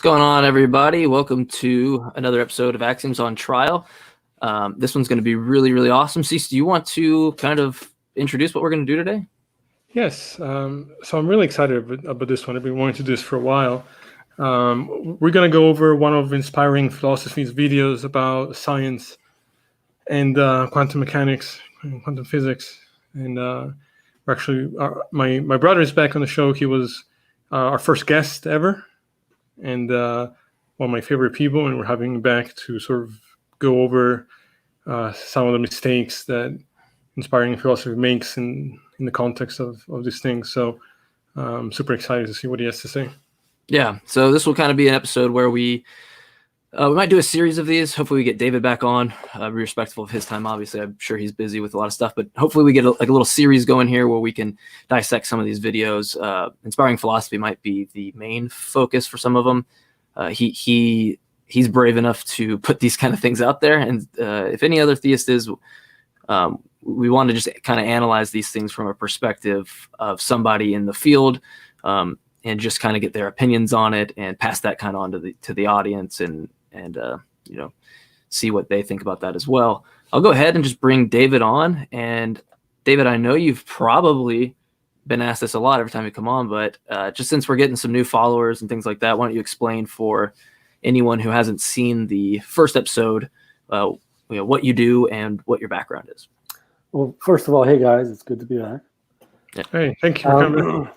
going on, everybody? Welcome to another episode of Axioms on Trial. This one's going to be really, really awesome. Cease, do you want to kind of introduce what we're going to do today? Yes. So I'm really excited about this one. I've been wanting to do this for a while. We're going to go over one of Inspiring Philosophy's videos about science and quantum mechanics and quantum physics. And my brother is back on the show. He was our first guest ever, and one of my favorite people. And we're having him back to sort of go over some of the mistakes that Inspiring Philosophy makes in the context of these things. So I'm super excited to see what he has to say. Yeah, so this will kind of be an episode where we might do a series of these. Hopefully we get David back on, be respectful of his time. Obviously, I'm sure he's busy with a lot of stuff, but hopefully we get a little series going here where we can dissect some of these videos. Inspiring Philosophy might be the main focus for some of them. He's brave enough to put these kind of things out there, and if any other theist is, we want to just kind of analyze these things from a perspective of somebody in the field, and just kind of get their opinions on it and pass that kind of on to the audience and see what they think about that as well. I'll go ahead and just bring David on. And David, I know you've probably been asked this a lot every time you come on, but just since we're getting some new followers and things like that, why don't you explain for anyone who hasn't seen the first episode, what you do and what your background is? Well, first of all, hey guys, it's good to be back. Yeah. Hey, thank you for coming.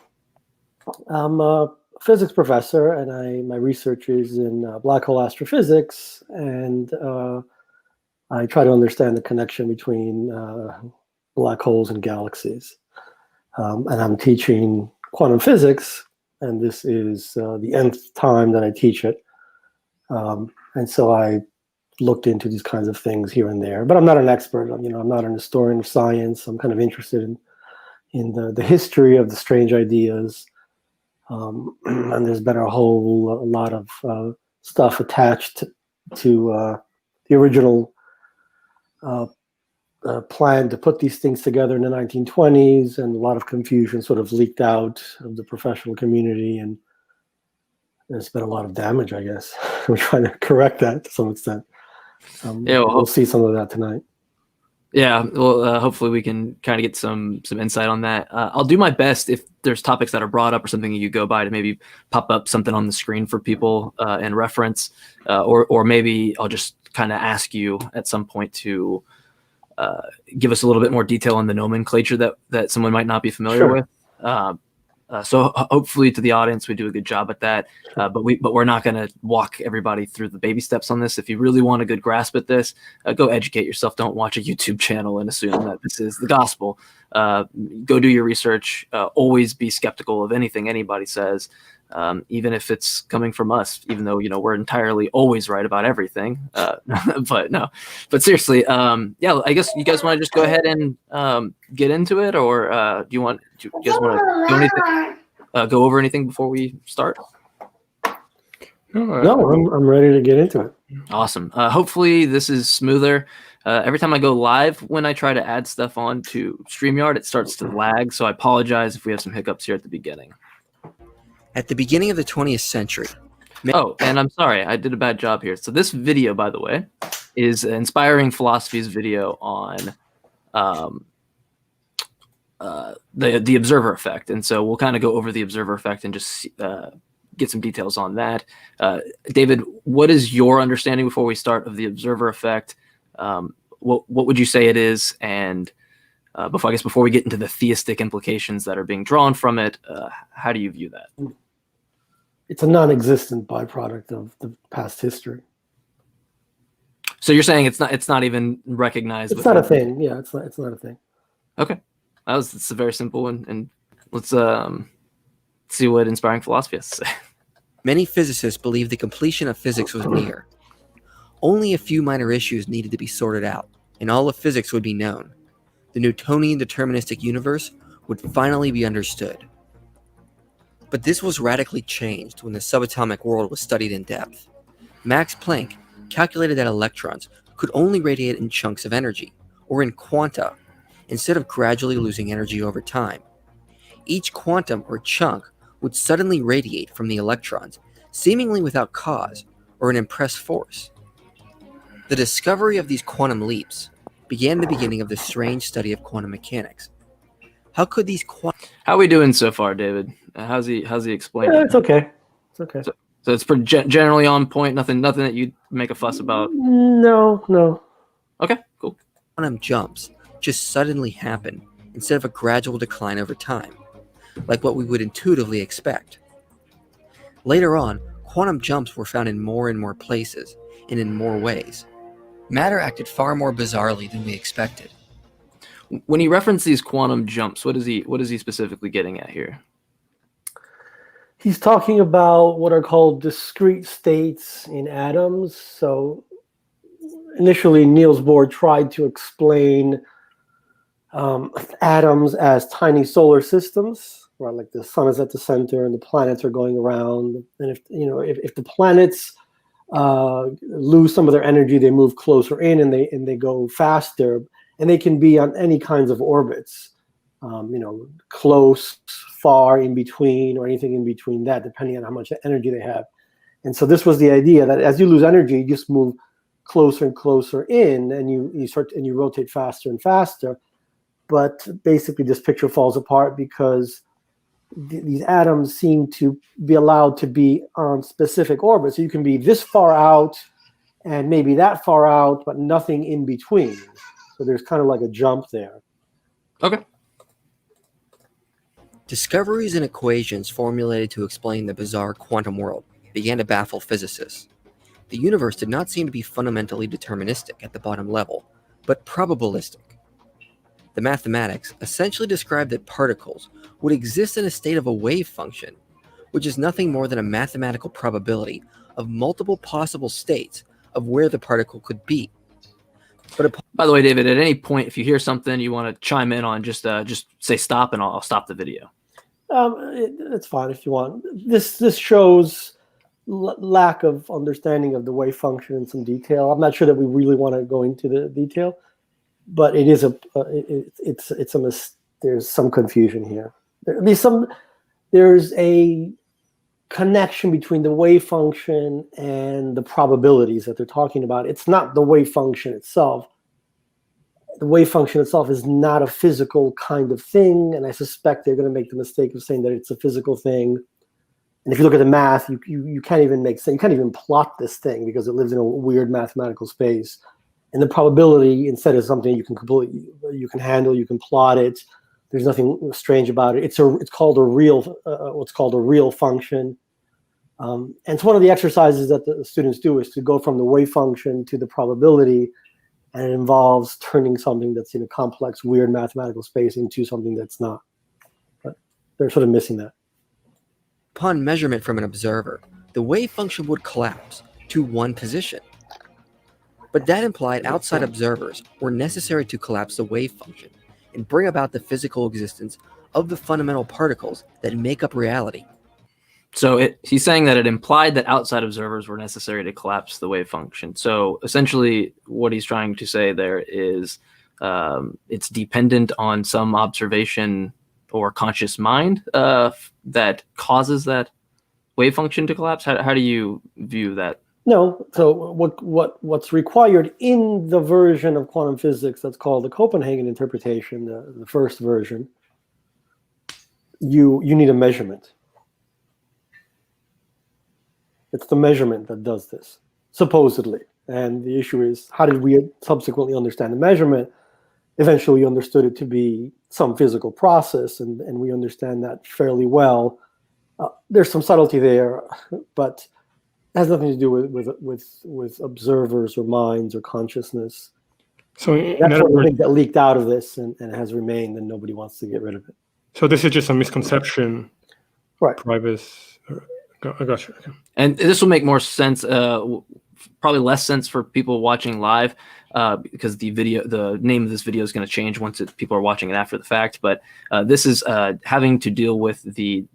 I'm a physics professor, and my research is in black hole astrophysics, and I try to understand the connection between black holes and galaxies. And I'm teaching quantum physics, and this is the nth time that I teach it. And so I looked into these kinds of things here and there, but I'm not an expert. I'm not an historian of science. I'm kind of interested in the history of the strange ideas. And there's been a whole lot of stuff attached to the original plan to put these things together in the 1920s, and a lot of confusion sort of leaked out of the professional community, and there's been a lot of damage, I guess. We're trying to correct that to some extent. We'll see some of that tonight. Yeah, well, hopefully we can kind of get some insight on that. I'll do my best if there's topics that are brought up or something you go by to maybe pop up something on the screen for people and reference, or maybe I'll just kind of ask you at some point to give us a little bit more detail on the nomenclature that someone might not be familiar with. So hopefully to the audience, we do a good job at that. But we're not going to walk everybody through the baby steps on this. If you really want a good grasp at this, go educate yourself. Don't watch a YouTube channel and assume that this is the gospel. Go do your research. Always be skeptical of anything anybody says, even if it's coming from us, even though, we're entirely always right about everything. But seriously, I guess you guys want to just go ahead and get into it, or do you guys want to go over anything before we start? No, I'm ready to get into it. Awesome. Hopefully this is smoother. Every time I go live, when I try to add stuff on to StreamYard, it starts to lag. So I apologize if we have some hiccups here at the beginning. At the beginning of the 20th century. Oh, and I'm sorry, I did a bad job here. So this video, by the way, is Inspiring Philosophy's video on the observer effect. And so we'll kind of go over the observer effect and just get some details on that. David, what is your understanding before we start of the observer effect? What would you say it is? And before we get into the theistic implications that are being drawn from it, how do you view that? It's a non-existent byproduct of the past history. So you're saying it's not even recognized? It's not a thing. Yeah, it's not a thing. Okay, it's a very simple one, and let's see what Inspiring Philosophy has to say. Many physicists believed the completion of physics was near. Only a few minor issues needed to be sorted out, and all of physics would be known. The Newtonian deterministic universe would finally be understood. But this was radically changed when the subatomic world was studied in depth. Max Planck calculated that electrons could only radiate in chunks of energy, or in quanta, instead of gradually losing energy over time. Each quantum or chunk would suddenly radiate from the electrons, seemingly without cause or an impressed force. The discovery of these quantum leaps began the beginning of the strange study of quantum mechanics. How could these How are we doing so far, David? How's he explaining Yeah, it? it's okay. It's okay. So it's pretty generally on point. Nothing that you'd make a fuss about. No. Okay, cool. quantum jumps just suddenly happen instead of a gradual decline over time, like what we would intuitively expect? Later on, quantum jumps were found in more and more places and in more ways. Matter acted far more bizarrely than we expected. When he referenced these quantum jumps, what is he specifically getting at here? He's talking about what are called discrete states in atoms. So initially, Niels Bohr tried to explain atoms as tiny solar systems, right? Like the sun is at the center and the planets are going around. And if the planets lose some of their energy, they move closer in and they go faster, and they can be on any kinds of orbits, close, far, in between, or anything in between that, depending on how much energy they have. And so this was the idea that as you lose energy, you just move closer and closer in, and you rotate faster and faster. But basically, this picture falls apart because these atoms seem to be allowed to be on specific orbits. So you can be this far out and maybe that far out, but nothing in between. So there's kind of like a jump there. Okay. Discoveries and equations formulated to explain the bizarre quantum world began to baffle physicists. The universe did not seem to be fundamentally deterministic at the bottom level, but probabilistic. The mathematics essentially described that particles would exist in a state of a wave function, which is nothing more than a mathematical probability of multiple possible states of where the particle could be. By the way, David, at any point, if you hear something you want to chime in on, just say stop, and I'll stop the video. It's fine if you want. This shows lack of understanding of the wave function in some detail. I'm not sure that we really want to go into the detail, but it is there's some confusion here. There's a connection between the wave function and the probabilities that they're talking about. It's not the wave function itself. The wave function itself is not a physical kind of thing, and I suspect they're going to make the mistake of saying that it's a physical thing. And if you look at the math, you can't even make sense. You can't even plot this thing because it lives in a weird mathematical space. And the probability, instead, is something you can handle, you can plot it. There's nothing strange about it. It's called what's called a real function. And it's one of the exercises that the students do is to go from the wave function to the probability, and it involves turning something that's in a complex, weird mathematical space into something that's not. But they're sort of missing that. Upon measurement from an observer, the wave function would collapse to one position. But that implied outside observers were necessary to collapse the wave function and bring about the physical existence of the fundamental particles that make up reality. So he's saying that it implied that outside observers were necessary to collapse the wave function. So essentially what he's trying to say there is it's dependent on some observation or conscious mind that causes that wave function to collapse. How do you view that? No. So what's required in the version of quantum physics that's called the Copenhagen interpretation, the first version, you need a measurement. It's the measurement that does this, supposedly. And the issue is, how did we subsequently understand the measurement? Eventually, we understood it to be some physical process, and we understand that fairly well. There's some subtlety there, but it has nothing to do with observers or minds or consciousness. So that's one of the things that leaked out of this and has remained, and nobody wants to get rid of it. So this is just a misconception, right? I got you. Okay. And this will make more sense, probably less sense for people watching live, because the name of this video is going to change once people are watching it after the fact. But this is having to deal with the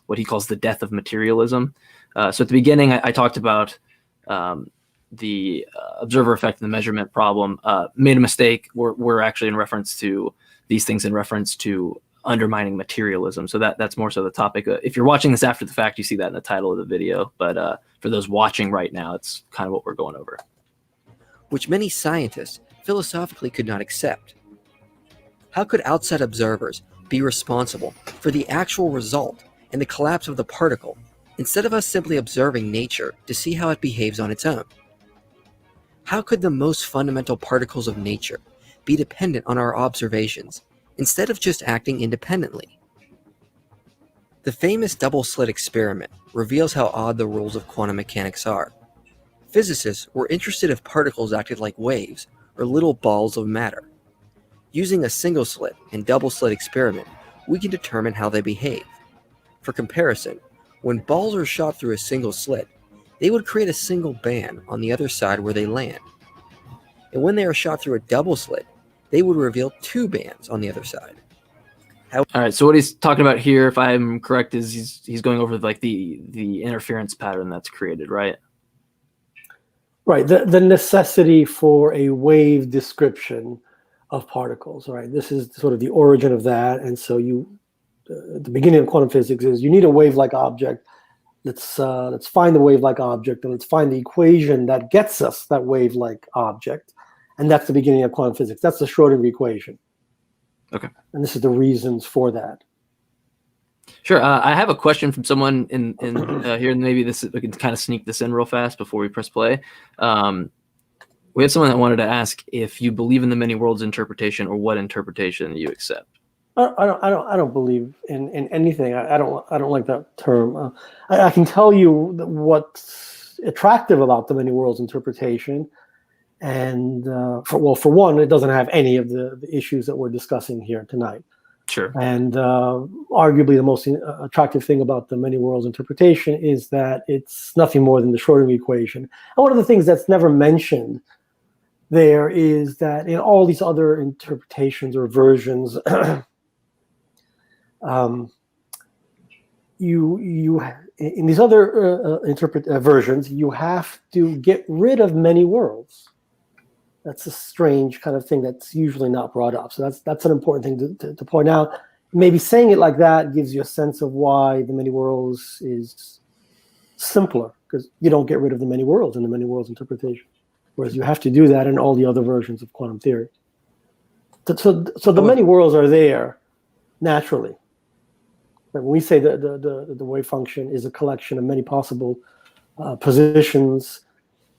what he calls the death of materialism. So at the beginning, I talked about the observer effect and the measurement problem. Made a mistake. We're actually in reference to these things in reference to undermining materialism. So that's more so the topic. If you're watching this after the fact, you see that in the title of the video. But for those watching right now, it's kind of what we're going over. Which many scientists philosophically could not accept. How could outside observers be responsible for the actual result and the collapse of the particle, instead of us simply observing nature to see how it behaves on its own? How could the most fundamental particles of nature be dependent on our observations, instead of just acting independently? The famous double-slit experiment reveals how odd the rules of quantum mechanics are. Physicists were interested if particles acted like waves or little balls of matter. Using a single slit and double slit experiment, we can determine how they behave. For comparison, when balls are shot through a single slit, they would create a single band on the other side where they land. And when they are shot through a double slit, they would reveal two bands on the other side. All right, so what he's talking about here, if I'm correct, is he's going over like the interference pattern that's created, right? Right, the necessity for a wave description of particles, right? This is sort of the origin of that. And so the beginning of quantum physics is you need a wave-like object. Let's find the wave-like object, and let's find the equation that gets us that wave-like object. And that's the beginning of quantum physics. That's the Schrodinger equation. Okay. And this is the reasons for that. Sure. I have a question from someone in here, and maybe we can kind of sneak this in real fast before we press play. We have someone that wanted to ask if you believe in the many worlds interpretation, or what interpretation you accept. I don't believe in anything. I don't like that term. I can tell you what's attractive about the many worlds interpretation, and for one, it doesn't have any of the issues that we're discussing here tonight. Sure. And arguably the most attractive thing about the many worlds interpretation is that it's nothing more than the Schrodinger equation. And one of the things that's never mentioned there is that in all these other interpretations or versions, in these other versions, you have to get rid of many worlds. That's a strange kind of thing that's usually not brought up. So that's an important thing to point out. Maybe saying it like that gives you a sense of why the many worlds is simpler, because you don't get rid of the many worlds in the many worlds interpretation, whereas you have to do that in all the other versions of quantum theory. So the many worlds are there naturally. But when we say the wave function is a collection of many possible positions,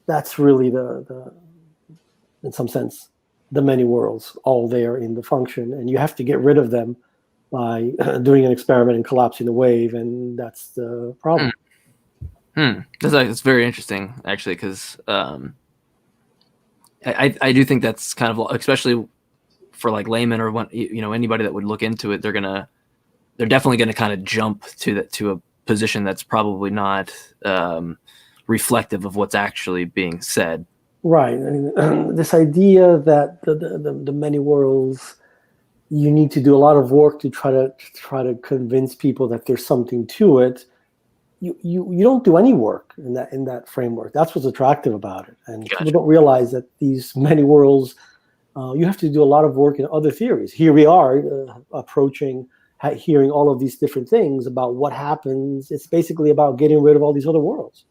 that's really in some sense, the many worlds all there in the function, and you have to get rid of them by doing an experiment and collapsing the wave, and that's the problem. That's very interesting, actually, because I do think that's kind of, especially for like laymen or anybody that would look into it, they're definitely gonna kind of jump to a position that's probably not reflective of what's actually being said. Right. I mean, this idea that the many worlds, you need to do a lot of work to try to convince people that there's something to it. You don't do any work in that framework. That's what's attractive about it. And Gotcha. People don't realize that these many worlds, you have to do a lot of work in other theories. Here we are hearing all of these different things about what happens. It's basically about getting rid of all these other worlds.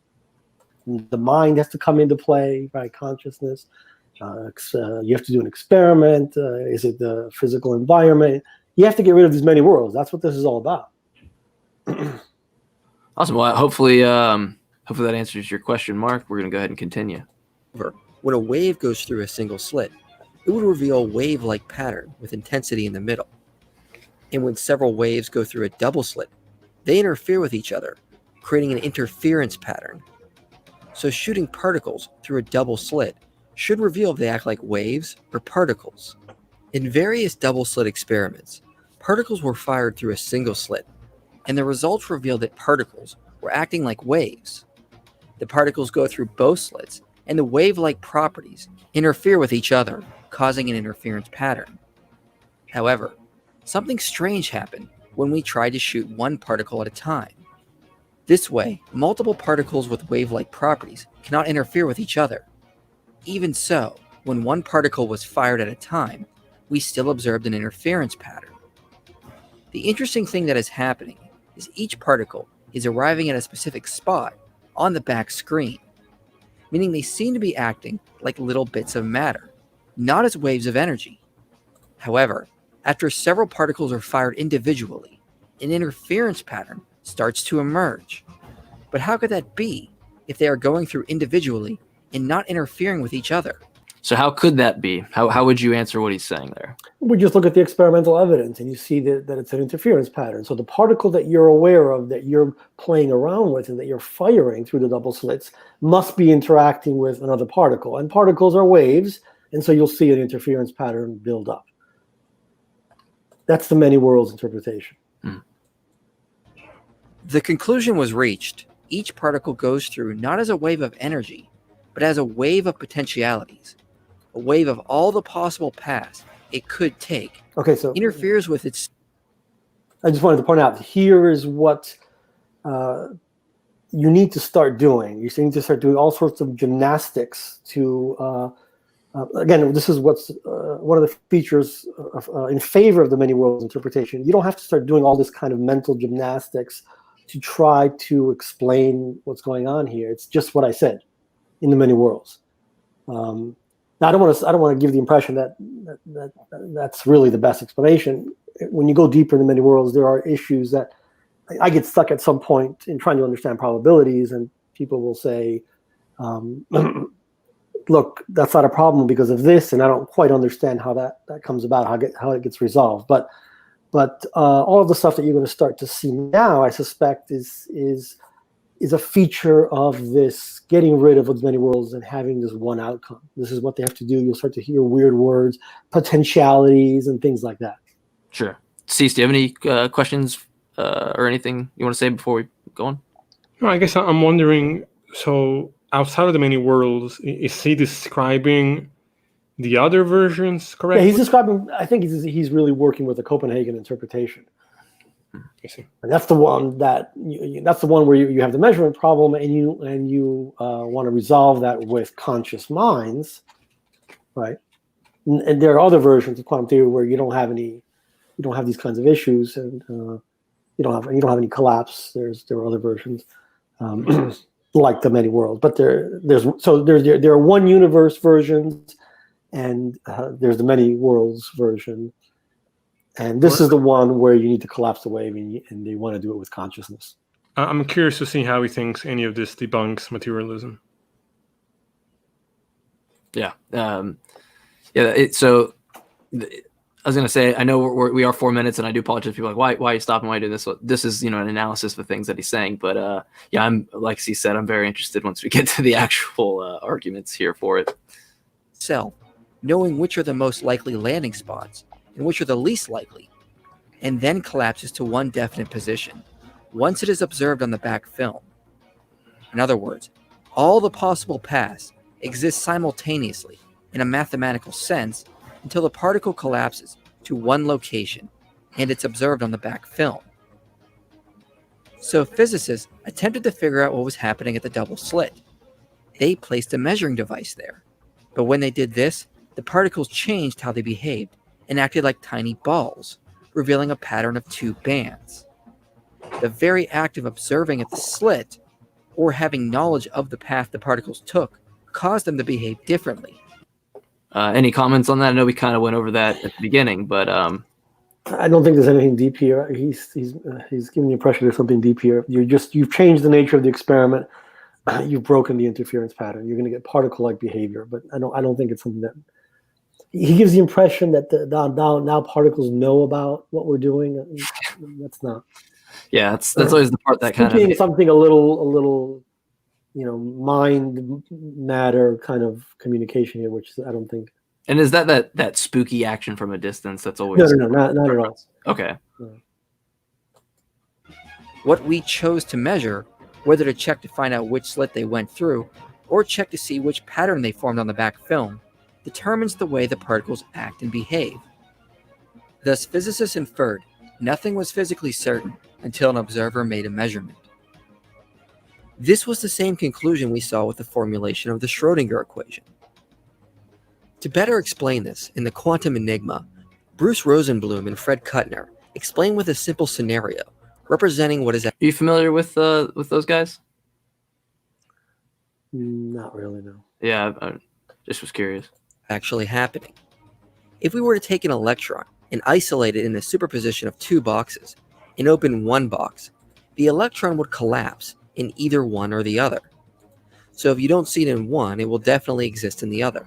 The mind has to come into play, right? Consciousness. You have to do an experiment. Is it the physical environment? You have to get rid of these many worlds. That's what this is all about. Awesome. Well, hopefully that answers your question, Mark. We're going to go ahead and continue. When a wave goes through a single slit, it would reveal a wave-like pattern with intensity in the middle. And when several waves go through a double slit, they interfere with each other, creating an interference pattern. So shooting particles through a double slit should reveal if they act like waves or particles. In various double slit experiments, particles were fired through a single slit, and the results revealed that particles were acting like waves. The particles go through both slits, and the wave-like properties interfere with each other, causing an interference pattern. However, something strange happened when we tried to shoot one particle at a time. This way, multiple particles with wave-like properties cannot interfere with each other. Even so, when one particle was fired at a time, we still observed an interference pattern. The interesting thing that is happening is each particle is arriving at a specific spot on the back screen, meaning they seem to be acting like little bits of matter, not as waves of energy. However, after several particles are fired individually, an interference pattern starts to emerge. But how could that be if they are going through individually and not interfering with each other? So how could that be? How would you answer what he's saying there? We just look at the experimental evidence and you see that it's an interference pattern. So the particle that you're aware of, that you're playing around with and that you're firing through the double slits must be interacting with another particle. And particles are waves, and so you'll see an interference pattern build up. That's the many worlds interpretation. The conclusion was reached. Each particle goes through not as a wave of energy, but as a wave of potentialities, a wave of all the possible paths it could take. Okay, so interferes with its... I just wanted to point out, here is what you need to start doing. You need to start doing all sorts of gymnastics to, again, this is what's one of the features in favor of the many worlds interpretation. You don't have to start doing all this kind of mental gymnastics to try to explain what's going on here. It's just what I said in the many worlds. Now, I don't want to give the impression that that's really the best explanation. When you go deeper in the many worlds, there are issues that I get stuck at some point in trying to understand probabilities, and people will say, look, that's not a problem because of this, and I don't quite understand how that comes about, how it gets resolved. But all of the stuff that you're going to start to see now, I suspect, is a feature of this getting rid of many worlds and having this one outcome. This is what they have to do. You'll start to hear weird words, potentialities, and things like that. Sure. Cease, do you have any questions or anything you want to say before we go on? No, I guess I'm wondering, so outside of the many worlds, is he describing the other versions correctly? Yeah, he's describing, I think he's really working with the Copenhagen interpretation. I see. And that's the one that's the one where you have the measurement problem, and you want to resolve that with conscious minds, right? And there are other versions of quantum theory where you don't have these kinds of issues, and you don't have any collapse. There are other versions like the many worlds, but there are one universe versions, and there's the many worlds version. And this is the one where you need to collapse the wave, and you want to do it with consciousness. I'm curious to see how he thinks any of this debunks materialism. Yeah. So I was going to say, I know we are 4 minutes, and I do apologize to people like, why are you stopping? Why do this? This is, an analysis of the things that he's saying. But yeah, I'm, like he said, I'm very interested once we get to the actual arguments here for it. Self, knowing which are the most likely landing spots and which are the least likely, and then collapses to one definite position once it is observed on the back film. In other words, all the possible paths exist simultaneously in a mathematical sense until the particle collapses to one location and it's observed on the back film. So physicists attempted to figure out what was happening at the double slit. They placed a measuring device there, but when they did this, the particles changed how they behaved and acted like tiny balls, revealing a pattern of two bands. The very act of observing at the slit, or having knowledge of the path the particles took, caused them to behave differently. Any comments on that? I know we kind of went over that at the beginning, but I don't think there's anything deep here. He's giving the impression there's something deep here. You've changed the nature of the experiment. You've broken the interference pattern. You're going to get particle-like behavior, but I don't think it's something that. He gives the impression that now particles know about what we're doing. That's not. Yeah, that's always the part that kind of something a little, mind matter kind of communication here, which I don't think. And is that spooky action from a distance? That's always no, not at all. Okay. What we chose to measure, whether to check to find out which slit they went through, or check to see which pattern they formed on the back film, determines the way the particles act and behave. Thus, physicists inferred nothing was physically certain until an observer made a measurement. This was the same conclusion we saw with the formulation of the Schrödinger equation. To better explain this, in the quantum enigma, Bruce Rosenblum and Fred Kuttner explained with a simple scenario representing what is Are you familiar with those guys? Not really, no. Yeah, I just was curious. actually happening. If we were to take an electron and isolate it in the superposition of two boxes and open one box, the electron would collapse in either one or the other. So if you don't see it in one, it will definitely exist in the other.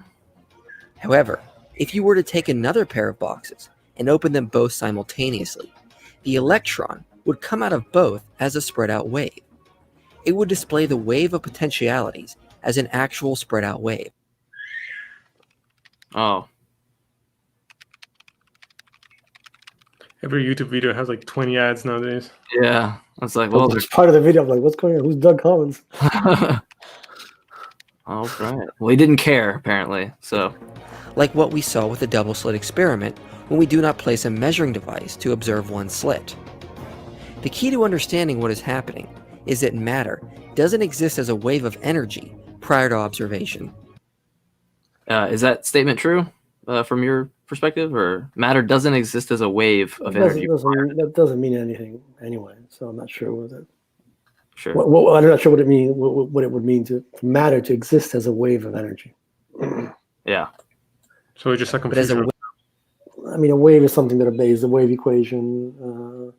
However, if you were to take another pair of boxes and open them both simultaneously, the electron would come out of both as a spread out wave. It would display the wave of potentialities as an actual spread out wave. Oh, Every YouTube video has like 20 ads nowadays. yeah. I was like, Well, well, there's part of the video. I'm like, what's going on? Who's Doug Collins? all right. Well, he didn't care apparently. So Like what we saw with the double slit experiment when we do not place a measuring device to observe one slit. The key to understanding what is happening is that matter doesn't exist as a wave of energy prior to observation. is that statement true from your perspective, or matter doesn't exist as a wave of energy? That doesn't mean anything anyway. So I'm not sure what it. Sure. I'm not sure what it means. What it would mean to matter to exist as a wave of energy. Yeah. So it's just a But as a confusion. I mean, a wave is something that obeys the wave equation.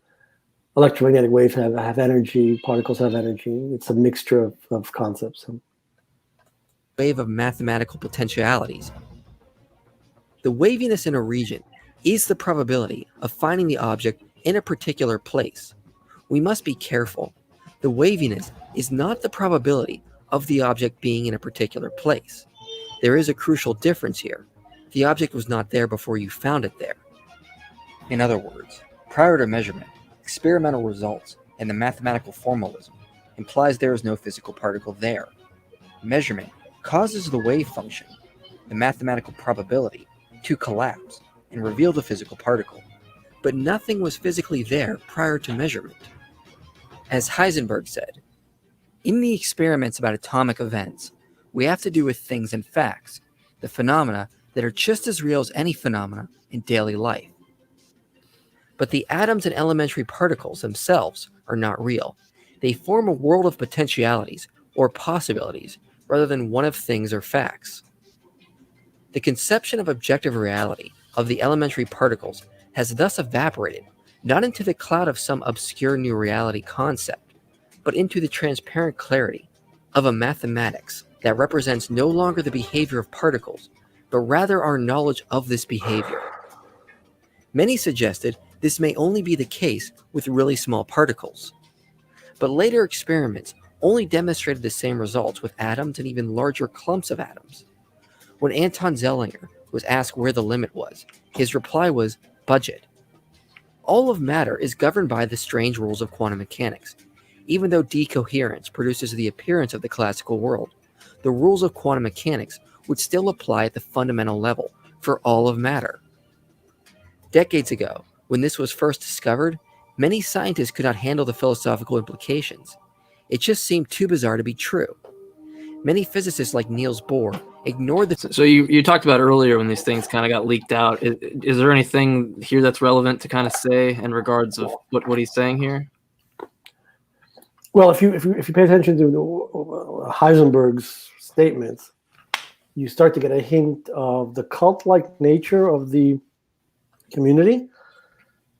Electromagnetic waves have energy. Particles have energy. It's a mixture of concepts. wave of mathematical potentialities. The waviness in a region is the probability of finding the object in a particular place. We must be careful. The waviness is not the probability of the object being in a particular place. There is a crucial difference here. The object was not there before you found it there. In other words, prior to measurement, experimental results and the mathematical formalism implies there is no physical particle there. Measurement causes the wave function, the mathematical probability, to collapse and reveal the physical particle, but nothing was physically there prior to measurement. As Heisenberg said, in the experiments about atomic events, we have to do with things and facts, the phenomena that are just as real as any phenomena in daily life. But the atoms and elementary particles themselves are not real. They form a world of potentialities or possibilities rather than one of things or facts. The conception of objective reality of the elementary particles has thus evaporated, not into the cloud of some obscure new reality concept, but into the transparent clarity of a mathematics that represents no longer the behavior of particles, but rather our knowledge of this behavior. Many suggested this may only be the case with really small particles, but later experiments only demonstrated the same results with atoms and even larger clumps of atoms. When Anton Zellinger was asked where the limit was, his reply was budget. All of matter is governed by the strange rules of quantum mechanics. Even though decoherence produces the appearance of the classical world, the rules of quantum mechanics would still apply at the fundamental level for all of matter. Decades ago, when this was first discovered, many scientists could not handle the philosophical implications. It just seemed too bizarre to be true. Many physicists like Niels Bohr ignored the... So you talked about earlier when these things kind of got leaked out. Is there anything here that's relevant to kind of say in regards of what he's saying here? Well, if you pay attention to Heisenberg's statements, you start to get a hint of the cult-like nature of the community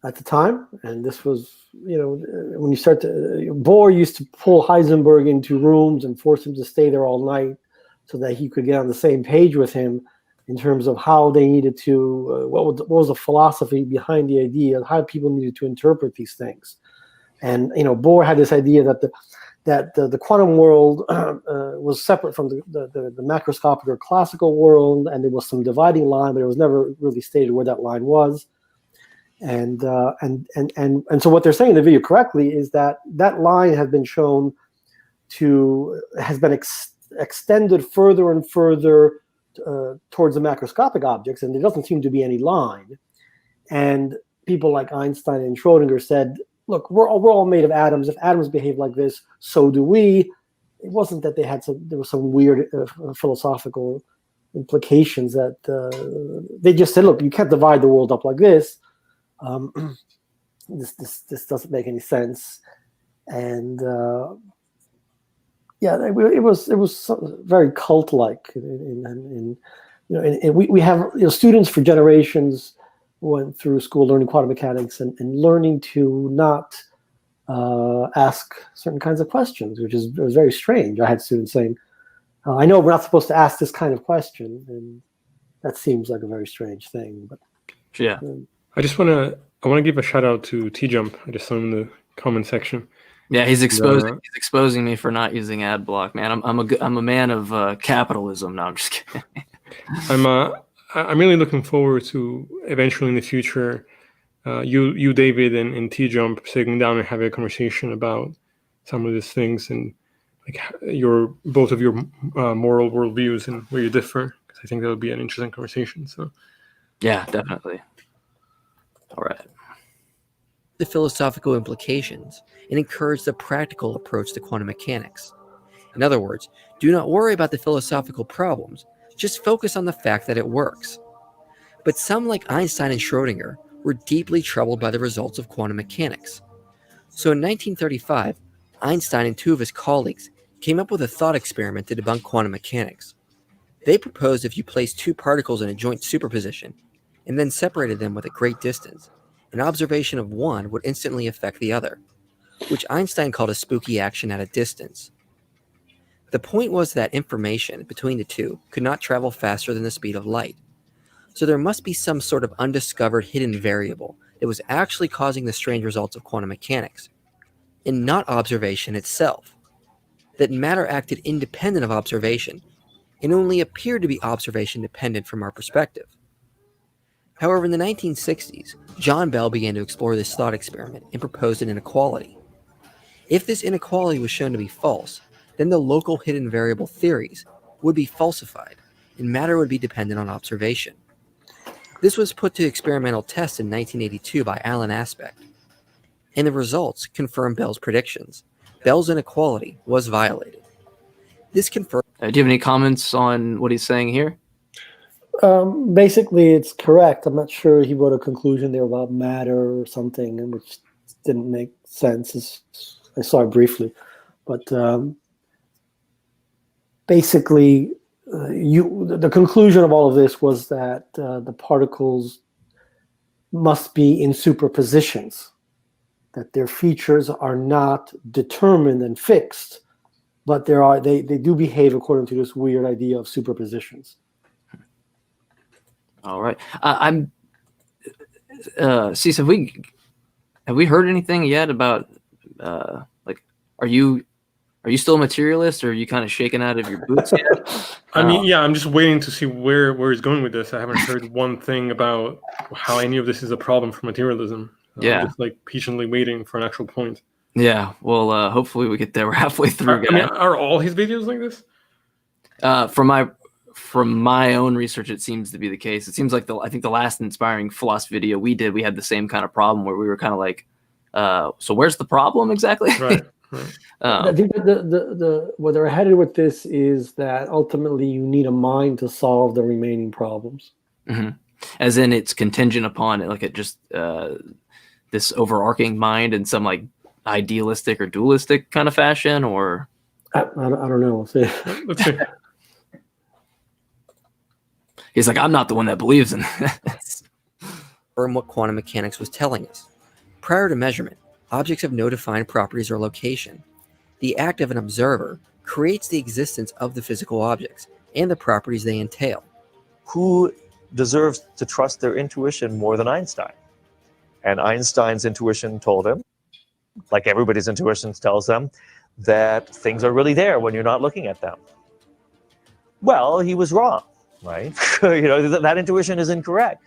at the time. And this was, when you start to, Bohr used to pull Heisenberg into rooms and force him to stay there all night so that he could get on the same page with him in terms of how they needed to, what was the philosophy behind the idea, how people needed to interpret these things. And, Bohr had this idea that the quantum world was separate from the macroscopic or classical world, and there was some dividing line, but it was never really stated where that line was. And so what they're saying in the video correctly is that line has been shown has been extended further and further towards the macroscopic objects, and there doesn't seem to be any line. And people like Einstein and Schrodinger said, look, we're all made of atoms. If atoms behave like this, so do we. It wasn't that there was some weird philosophical implications that they just said, look, you can't divide the world up like this. this doesn't make any sense. And it was very cult-like. We have students for generations went through school learning quantum mechanics and learning to not ask certain kinds of questions, which was very strange. I had students saying, I know we're not supposed to ask this kind of question, and that seems like a very strange thing. But Yeah. I want to give a shout out to T-Jump. I just saw him in the comment section. Yeah, he's exposing me for not using ad block, man. I'm a man of capitalism. No, I'm just kidding. I'm really looking forward to eventually in the future, you David and T-Jump sitting down and having a conversation about some of these things and like both of your moral worldviews and where you differ. Because I think that would be an interesting conversation. So yeah, definitely. All right. The philosophical implications and encourage the practical approach to quantum mechanics. In other words, do not worry about the philosophical problems, just focus on the fact that it works. But some, like Einstein and Schrödinger, were deeply troubled by the results of quantum mechanics. So in 1935, Einstein and two of his colleagues came up with a thought experiment to debunk quantum mechanics. They proposed if you placed two particles in a joint superposition and then separated them with a great distance, an observation of one would instantly affect the other, which Einstein called a spooky action at a distance. The point was that information between the two could not travel faster than the speed of light. So there must be some sort of undiscovered hidden variable that was actually causing the strange results of quantum mechanics, and not observation itself. That matter acted independent of observation, and only appeared to be observation dependent from our perspective. However, in the 1960s, John Bell began to explore this thought experiment and proposed an inequality. If this inequality was shown to be false, then the local hidden variable theories would be falsified, and matter would be dependent on observation. This was put to experimental test in 1982 by Alan Aspect, and the results confirmed Bell's predictions. Bell's inequality was violated. This confirmed. Do you have any comments on what he's saying here? Basically, it's correct. I'm not sure he wrote a conclusion there about matter or something, which didn't make sense. I saw it briefly, but basically, the conclusion of all of this was that the particles must be in superpositions, that their features are not determined and fixed, but they do behave according to this weird idea of superpositions. All right. Cease, have we heard anything yet about like are you still a materialist, or are you kind of shaken out of your boots yet? I mean, yeah, I'm just waiting to see where he's going with this. I haven't heard one thing about how any of this is a problem for materialism. Yeah, I'm just like patiently waiting for an actual point. Yeah, well, hopefully we get there. We're halfway through. I mean, are all his videos like this? From my own research, it seems to be the case. It seems like I think the last inspiring philosophy video we did, we had the same kind of problem where we were kind of like, so where's the problem exactly? Right. I think that where they're headed with this is that ultimately you need a mind to solve the remaining problems. Mm-hmm. As in, it's contingent upon it, like it just this overarching mind in some like idealistic or dualistic kind of fashion, or I don't know. Let's see. He's like, I'm not the one that believes in this. From what quantum mechanics was telling us. Prior to measurement, objects have no defined properties or location. The act of an observer creates the existence of the physical objects and the properties they entail. Who deserves to trust their intuition more than Einstein? And Einstein's intuition told him, like everybody's intuition tells them, that things are really there when you're not looking at them. Well, he was wrong, right? That intuition is incorrect.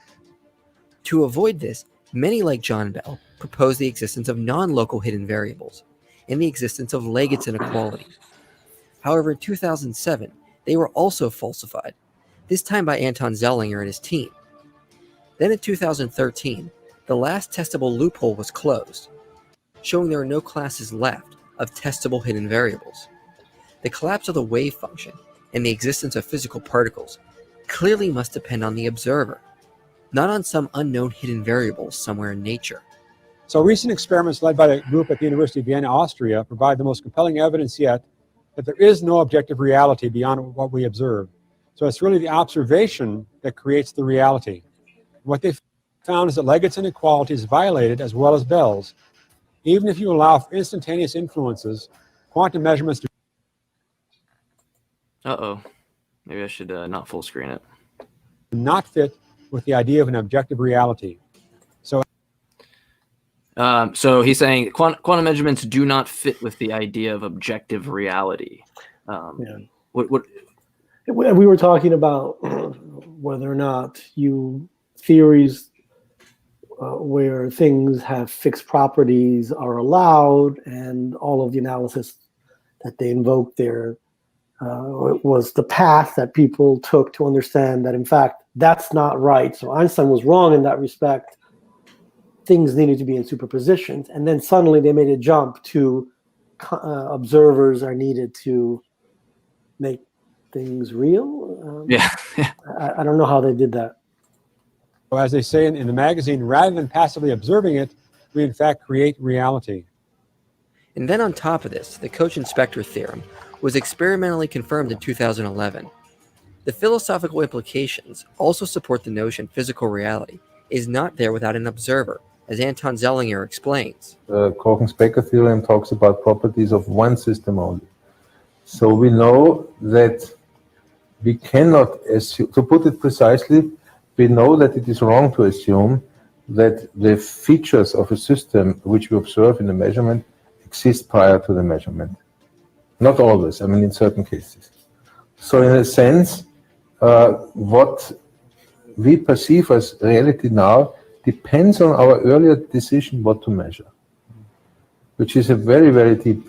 To avoid this, many like John Bell propose the existence of non-local hidden variables and the existence of Leggett's inequality. However, in 2007, they were also falsified, this time by Anton Zellinger and his team. Then in 2013, the last testable loophole was closed, showing there are no classes left of testable hidden variables. The collapse of the wave function and the existence of physical particles clearly must depend on the observer, not on some unknown hidden variable somewhere in nature. So recent experiments led by a group at the University of Vienna, Austria, provide the most compelling evidence yet that there is no objective reality beyond what we observe. So it's really the observation that creates the reality. What they found is that Leggett's inequality is violated as well as Bell's. Even if you allow for instantaneous influences, quantum measurements do Maybe I should not full screen it. not fit with the idea of an objective reality. So he's saying quantum measurements do not fit with the idea of objective reality. Yeah. What We were talking about whether or not theories where things have fixed properties are allowed, and all of the analysis that they invoked there was the path that people took to understand that, in fact, that's not right. So Einstein was wrong in that respect. Things needed to be in superpositions, and then suddenly they made a jump to observers are needed to make things real. I don't know how they did that. As they say in the magazine, rather than passively observing it, we in fact create reality. And then on top of this, the Cauchy-Spector theorem was experimentally confirmed in 2011. The philosophical implications also support the notion physical reality is not there without an observer, as Anton Zellinger explains. The Cauchy-Spector theorem talks about properties of one system only. So we know that we cannot assume, to put it precisely, we know that it is wrong to assume that the features of a system which we observe in the measurement exist prior to the measurement. Not always, I mean in certain cases. So in a sense, what we perceive as reality now depends on our earlier decision what to measure, which is a very, very deep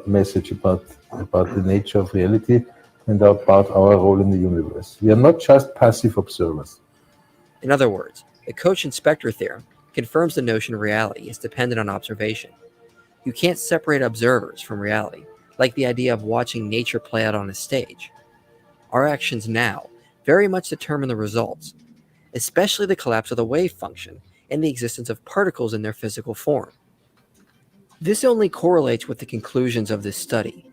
message about the nature of reality and about our role in the universe. We are not just passive observers. In other words, the Cauchy-Spector theorem confirms the notion of reality is dependent on observation. You can't separate observers from reality, like the idea of watching nature play out on a stage. Our actions now very much determine the results, especially the collapse of the wave function and the existence of particles in their physical form. This only correlates with the conclusions of this study,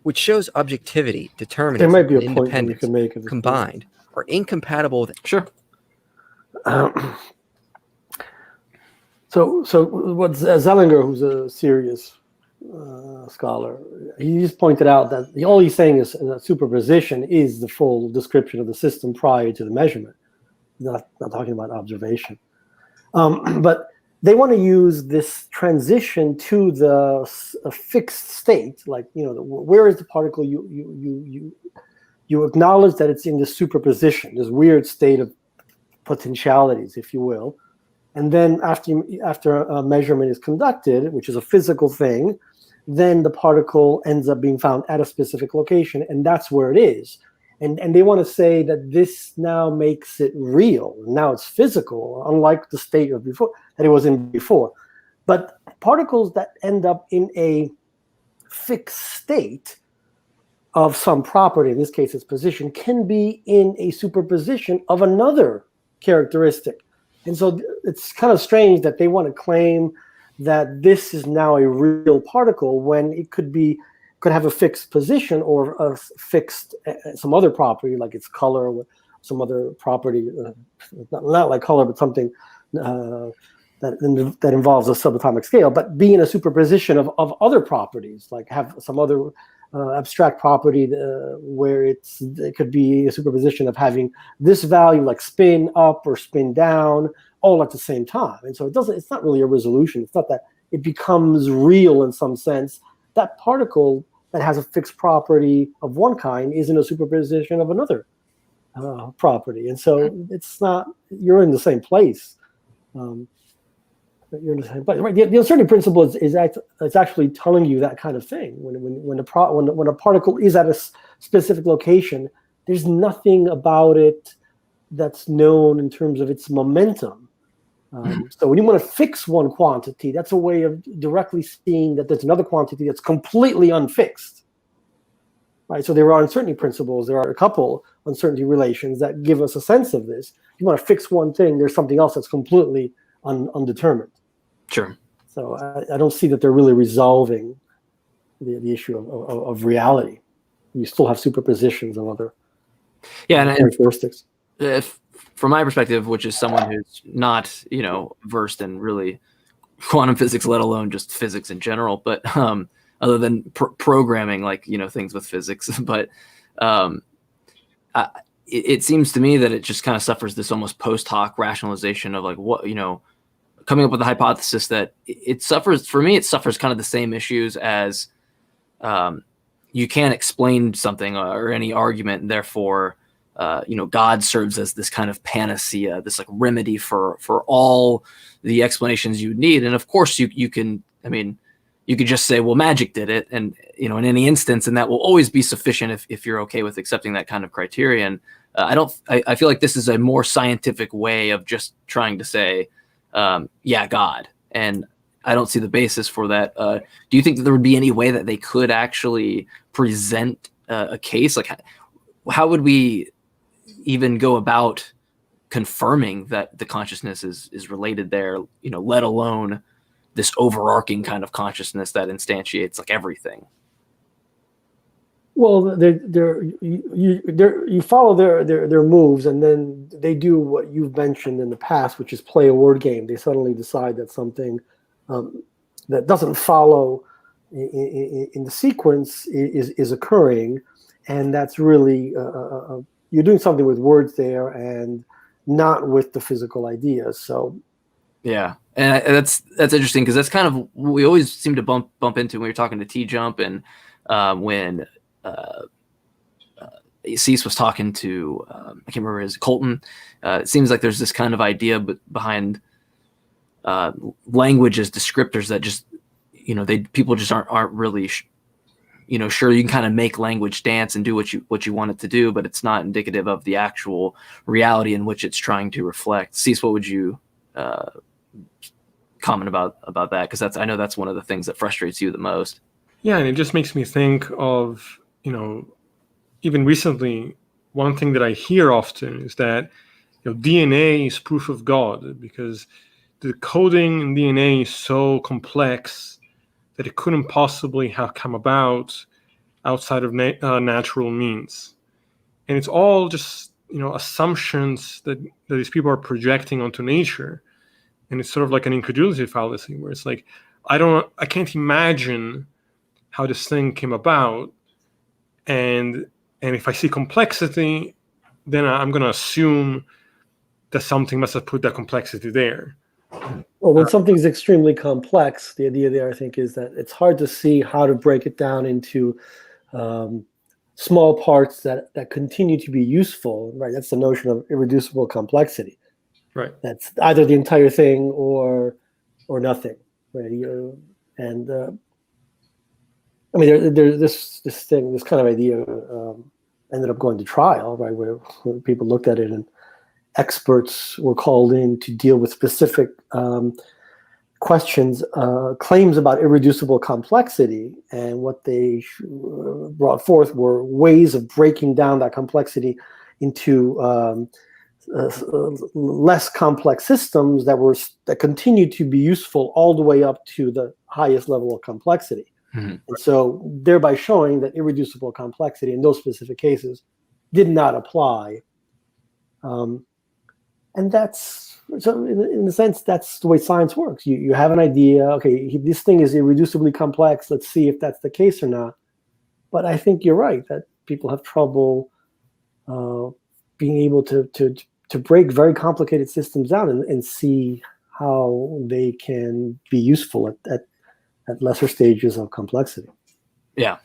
which shows objectivity, determinism, There might be a and point that we independence can make at this combined are incompatible with Sure. So what Zellinger, who's a serious scholar, he just pointed out that all he's saying is that superposition is the full description of the system prior to the measurement. He's not talking about observation. But they want to use this transition to a fixed state, like, where is the particle? You acknowledge that it's in the superposition, this weird state of potentialities, if you will. And then after a measurement is conducted, which is a physical thing, then the particle ends up being found at a specific location, and that's where it is. And they want to say that this now makes it real. Now it's physical, unlike the state of before that it was in before. But particles that end up in a fixed state of some property, in this case its position, can be in a superposition of another characteristic. And so it's kind of strange that they want to claim that this is now a real particle when it could have a fixed position or a fixed some other property, like its color or some other property, not like color, but something that involves a subatomic scale, but be in a superposition of other properties, like have some other abstract property where it could be a superposition of having this value, like spin up or spin down, all at the same time. And so it's not really a resolution. It's not that it becomes real in some sense. That particle that has a fixed property of one kind is in a superposition of another property. And so it's not, you're in the same place. You're in the same place. Right. The uncertainty principle is actually telling you that kind of thing. When a particle is at a specific location, there's nothing about it that's known in terms of its momentum. So when you want to fix one quantity, that's a way of directly seeing that there's another quantity that's completely unfixed. Right. So there are uncertainty principles. There are a couple uncertainty relations that give us a sense of this. If you want to fix one thing, there's something else that's completely undetermined. Sure. So I don't see that they're really resolving the issue of reality. You still have superpositions of other characteristics. If, from my perspective, which is someone who's not, versed in really quantum physics, let alone just physics in general, but other than programming, like, things with physics, but it seems to me that it just kind of suffers this almost post hoc rationalization of like what, coming up with a hypothesis that it suffers kind of the same issues as you can't explain something or any argument, and therefore God serves as this kind of panacea, this like remedy for all the explanations you need. And of course you can, you could just say, well, magic did it, and in any instance, and that will always be sufficient if you're okay with accepting that kind of criterion. I feel like this is a more scientific way of just trying to say, God, and I don't see the basis for that. Do you think that there would be any way that they could actually present a case? Like, how would we even go about confirming that the consciousness is related there, let alone this overarching kind of consciousness that instantiates like everything? Well, you follow their moves, and then they do what you've mentioned in the past, which is play a word game. They suddenly decide that something that doesn't follow in the sequence is occurring, and that's really you're doing something with words there and not with the physical ideas. So yeah, and that's interesting, because that's kind of what we always seem to bump into when you're talking to T-Jump, and when Cease was talking to I can't remember his Colton. It seems like there's this kind of idea behind language as descriptors that just people just aren't really sure. You can kind of make language dance and do what you want it to do, but it's not indicative of the actual reality in which it's trying to reflect. Cease, what would you comment about that? Because I know that's one of the things that frustrates you the most. Yeah, and it just makes me think of, even recently, one thing that I hear often is that DNA is proof of God, because the coding in DNA is so complex that it couldn't possibly have come about outside of natural means. And it's all just assumptions that these people are projecting onto nature. And it's sort of like an incredulity fallacy, where it's like, I can't imagine how this thing came about, and if I see complexity, then I'm going to assume that something must have put that complexity there. Well, when something's extremely complex, the idea there, I think, is that it's hard to see how to break it down into small parts that continue to be useful. Right? That's the notion of irreducible complexity. Right. That's either the entire thing or nothing. Right? There's this kind of idea ended up going to trial, right, where people looked at it, and experts were called in to deal with specific questions, claims about irreducible complexity, and what they brought forth were ways of breaking down that complexity into less complex systems that continue to be useful all the way up to the highest level of complexity. Mm-hmm. And so thereby showing that irreducible complexity in those specific cases did not apply. And that's, so in a sense, that's the way science works. You have an idea, okay, this thing is irreducibly complex, let's see if that's the case or not. But I think you're right, that people have trouble being able to break very complicated systems down and see how they can be useful at lesser stages of complexity. Yeah.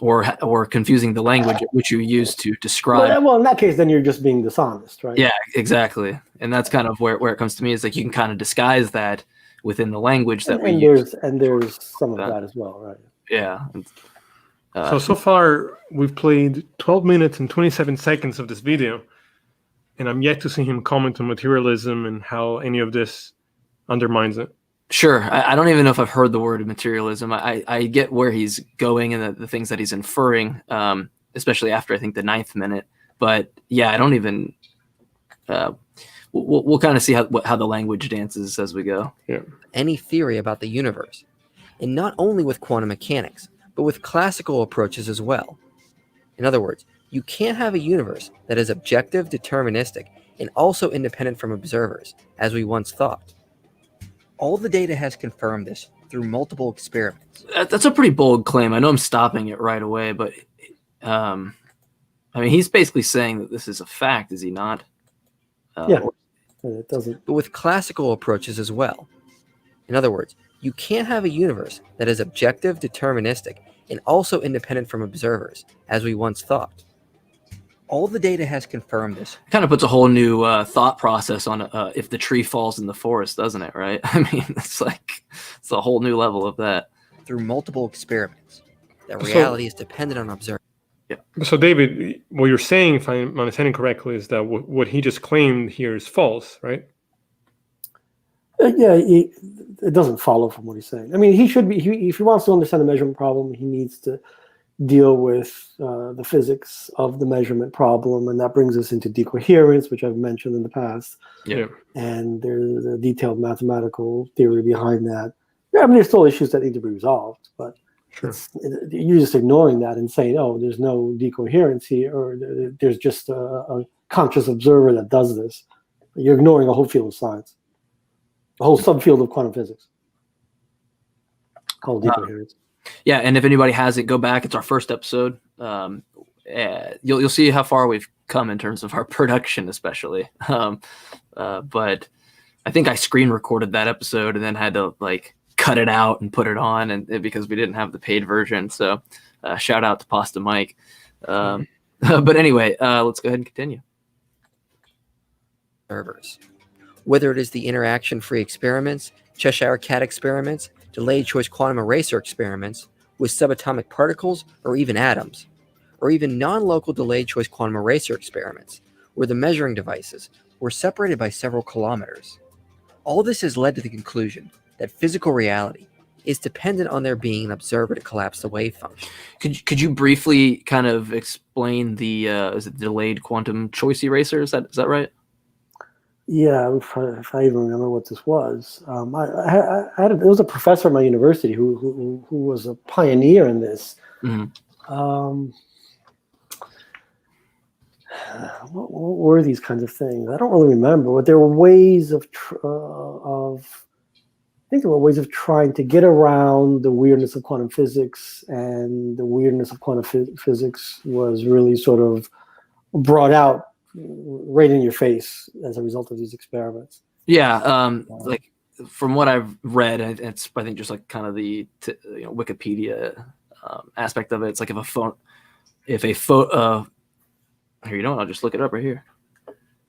Or confusing the language which you use to describe. Well, in that case, then you're just being dishonest, right? Yeah, exactly. And that's kind of where it comes to me, is like you can kind of disguise that within the language that we use. And there's some of that as well, right? Yeah. So far, we've played 12 minutes and 27 seconds of this video, and I'm yet to see him comment on materialism and how any of this undermines it. Sure. I don't even know if I've heard the word materialism. I get where he's going and the things that he's inferring, especially after, I think, the 9th minute. But yeah, I don't even. we'll kind of see how the language dances as we go. Any theory about the universe, and not only with quantum mechanics, but with classical approaches as well. In other words, you can't have a universe that is objective, deterministic, and also independent from observers, as we once thought. All the data has confirmed this through multiple experiments. That's a pretty bold claim. I know I'm stopping it right away, but I mean, he's basically saying that this is a fact, is he not? Yeah, it doesn't. But with classical approaches as well. In other words, you can't have a universe that is objective, deterministic, and also independent from observers, as we once thought. All the data has confirmed this. It kind of puts a whole new thought process on if the tree falls in the forest, doesn't it? Right? I mean, it's a whole new level of that. Through multiple experiments, that reality is dependent on observers. Yeah. So, David, what you're saying, if I'm understanding correctly, is that what he just claimed here is false, right? Yeah, it doesn't follow from what he's saying. I mean, he should be. If he wants to understand the measurement problem, he needs to deal with the physics of the measurement problem, and that brings us into decoherence, which I've mentioned in the past. Yeah. And there's a detailed mathematical theory behind that. Yeah, I mean, there's still issues that need to be resolved, but Sure. You're just ignoring that and saying, "Oh, there's no decoherence here, or there's just a conscious observer that does this." You're ignoring a whole field of science, a whole subfield of quantum physics called decoherence. Yeah, and if anybody hasn't, go back. It's our first episode. You'll see how far we've come in terms of our production, especially. But I think I screen recorded that episode and then had to cut it out and put it on, and because we didn't have the paid version. So shout out to Pasta Mike. But anyway, let's go ahead and continue. Observers. Whether it is the interaction-free experiments, Cheshire Cat experiments, delayed choice quantum eraser experiments with subatomic particles or even atoms, or even non-local delayed choice quantum eraser experiments, where the measuring devices were separated by several kilometers. All this has led to the conclusion that physical reality is dependent on there being an observer to collapse the wave function. Could you briefly kind of explain the is it delayed quantum choice eraser? Is that right? Yeah, if I even remember what this was. There was a professor at my university who was a pioneer in this. Mm-hmm. What were these kinds of things? I don't really remember, but there were ways of I think there were ways of trying to get around the weirdness of quantum physics, and the weirdness of quantum physics was really sort of brought out right in your face as a result of these experiments. Yeah, like from what I've read, it's I think just like kind of the Wikipedia aspect of it. It's like if a photo, here, you know what? I'll just look it up right here.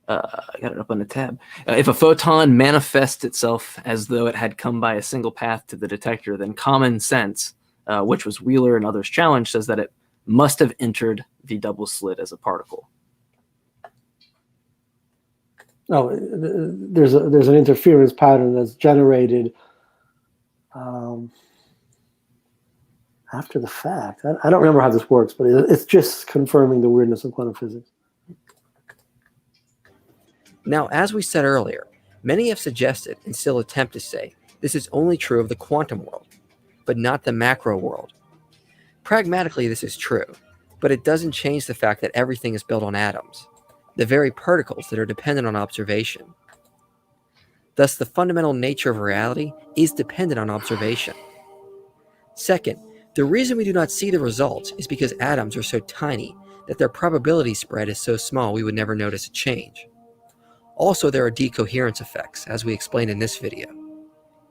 I got it up on the tab. If a photon manifests itself as though it had come by a single path to the detector, then common sense, which was Wheeler and others' challenge, says that it must have entered the double slit as a particle. No, there's an interference pattern that's generated after the fact. I don't remember how this works, but it's just confirming the weirdness of quantum physics. Now, as we said earlier, many have suggested and still attempt to say this is only true of the quantum world, but not the macro world. Pragmatically, this is true, but it doesn't change the fact that everything is built on atoms, the very particles that are dependent on observation. Thus, the fundamental nature of reality is dependent on observation. Second, the reason we do not see the results is because atoms are so tiny that their probability spread is so small we would never notice a change. Also, there are decoherence effects, as we explained in this video.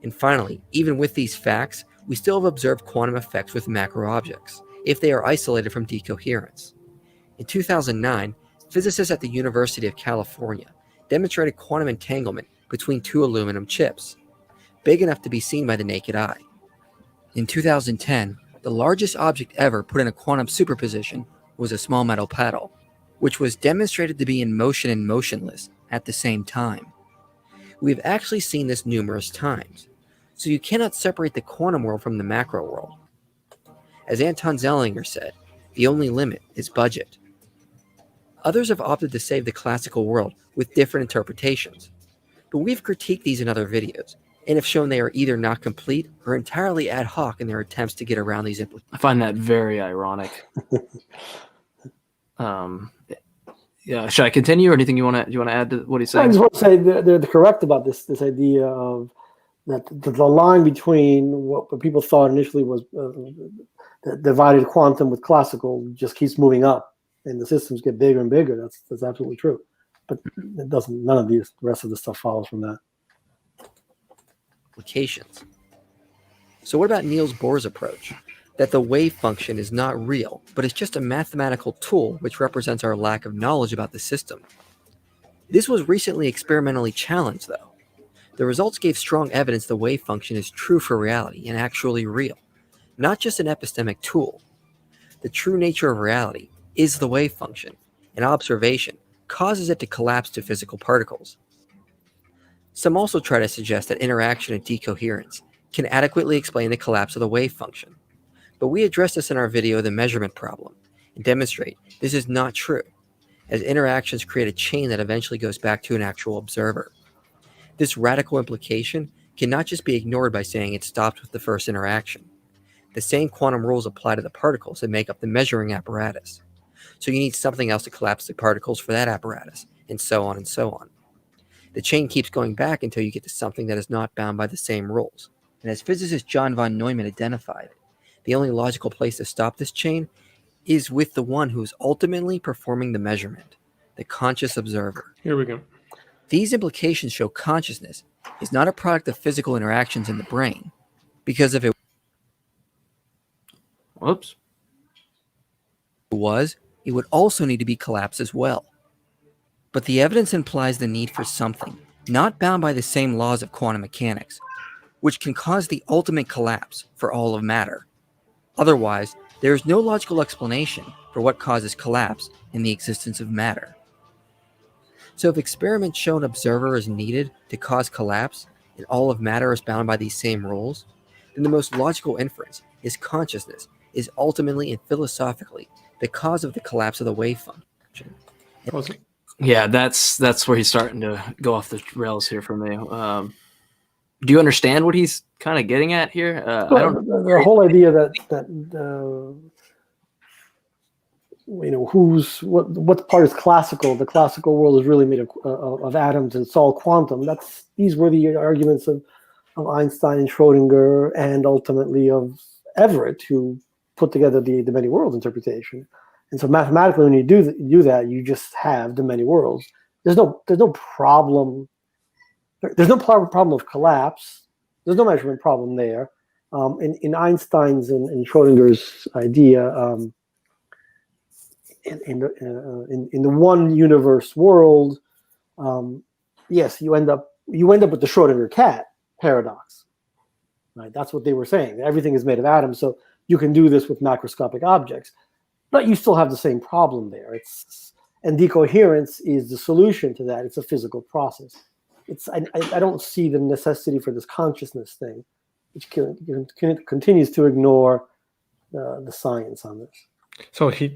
And finally, even with these facts, we still have observed quantum effects with macro objects, if they are isolated from decoherence. In 2009, physicists at the University of California demonstrated quantum entanglement between two aluminum chips, big enough to be seen by the naked eye. In 2010, the largest object ever put in a quantum superposition was a small metal paddle, which was demonstrated to be in motion and motionless at the same time. We've actually seen this numerous times, so you cannot separate the quantum world from the macro world. As Anton Zellinger said, the only limit is budget. Others have opted to save the classical world with different interpretations. But we've critiqued these in other videos, and have shown they are either not complete or entirely ad hoc in their attempts to get around these implications. I find that very ironic. Yeah, should I continue, or anything you want to add to what he's I saying? just want to say they're correct about this idea of that the line between what people thought initially was the divided quantum with classical just keeps moving up, and the systems get bigger and bigger. That's absolutely true, but it doesn't. None of the rest of the stuff follows from that. Implications. So what about Niels Bohr's approach? That the wave function is not real, but it's just a mathematical tool which represents our lack of knowledge about the system. This was recently experimentally challenged, though. The results gave strong evidence the wave function is true for reality and actually real, not just an epistemic tool. The true nature of reality is the wave function, and observation causes it to collapse to physical particles. Some also try to suggest that interaction and decoherence can adequately explain the collapse of the wave function. But we address this in our video, The Measurement Problem, and demonstrate this is not true, as interactions create a chain that eventually goes back to an actual observer. This radical implication cannot just be ignored by saying it stopped with the first interaction. The same quantum rules apply to the particles that make up the measuring apparatus. So you need something else to collapse the particles for that apparatus, and so on and so on. The chain keeps going back until you get to something that is not bound by the same rules. And as physicist John von Neumann identified, the only logical place to stop this chain is with the one who is ultimately performing the measurement, the conscious observer. Here we go. These implications show consciousness is not a product of physical interactions in the brain, because if it was, it would also need to be collapsed as well. But the evidence implies the need for something not bound by the same laws of quantum mechanics, which can cause the ultimate collapse for all of matter. Otherwise, there is no logical explanation for what causes collapse in the existence of matter. So if experiments show an observer is needed to cause collapse, and all of matter is bound by these same rules, then the most logical inference is consciousness is ultimately and philosophically the cause of the collapse of the wave function. Yeah, that's where he's starting to go off the rails here for me. Do you understand what he's kind of getting at here? I don't. The whole idea that what part is classical? The classical world is really made of atoms, and it's all quantum. These were the arguments of Einstein and Schrodinger, and ultimately of Everett, who put together the many worlds interpretation. And so mathematically, when you do that, you just have the many worlds. There's no problem. There's no problem of collapse. There's no measurement problem there. In Einstein's and Schrodinger's idea, in the one universe world, yes, you end up with the Schrodinger cat paradox. Right? That's what they were saying. Everything is made of atoms, so you can do this with macroscopic objects, but you still have the same problem there. And decoherence is the solution to that. It's a physical process. I don't see the necessity for this consciousness thing, which continues to ignore the science on this. So he's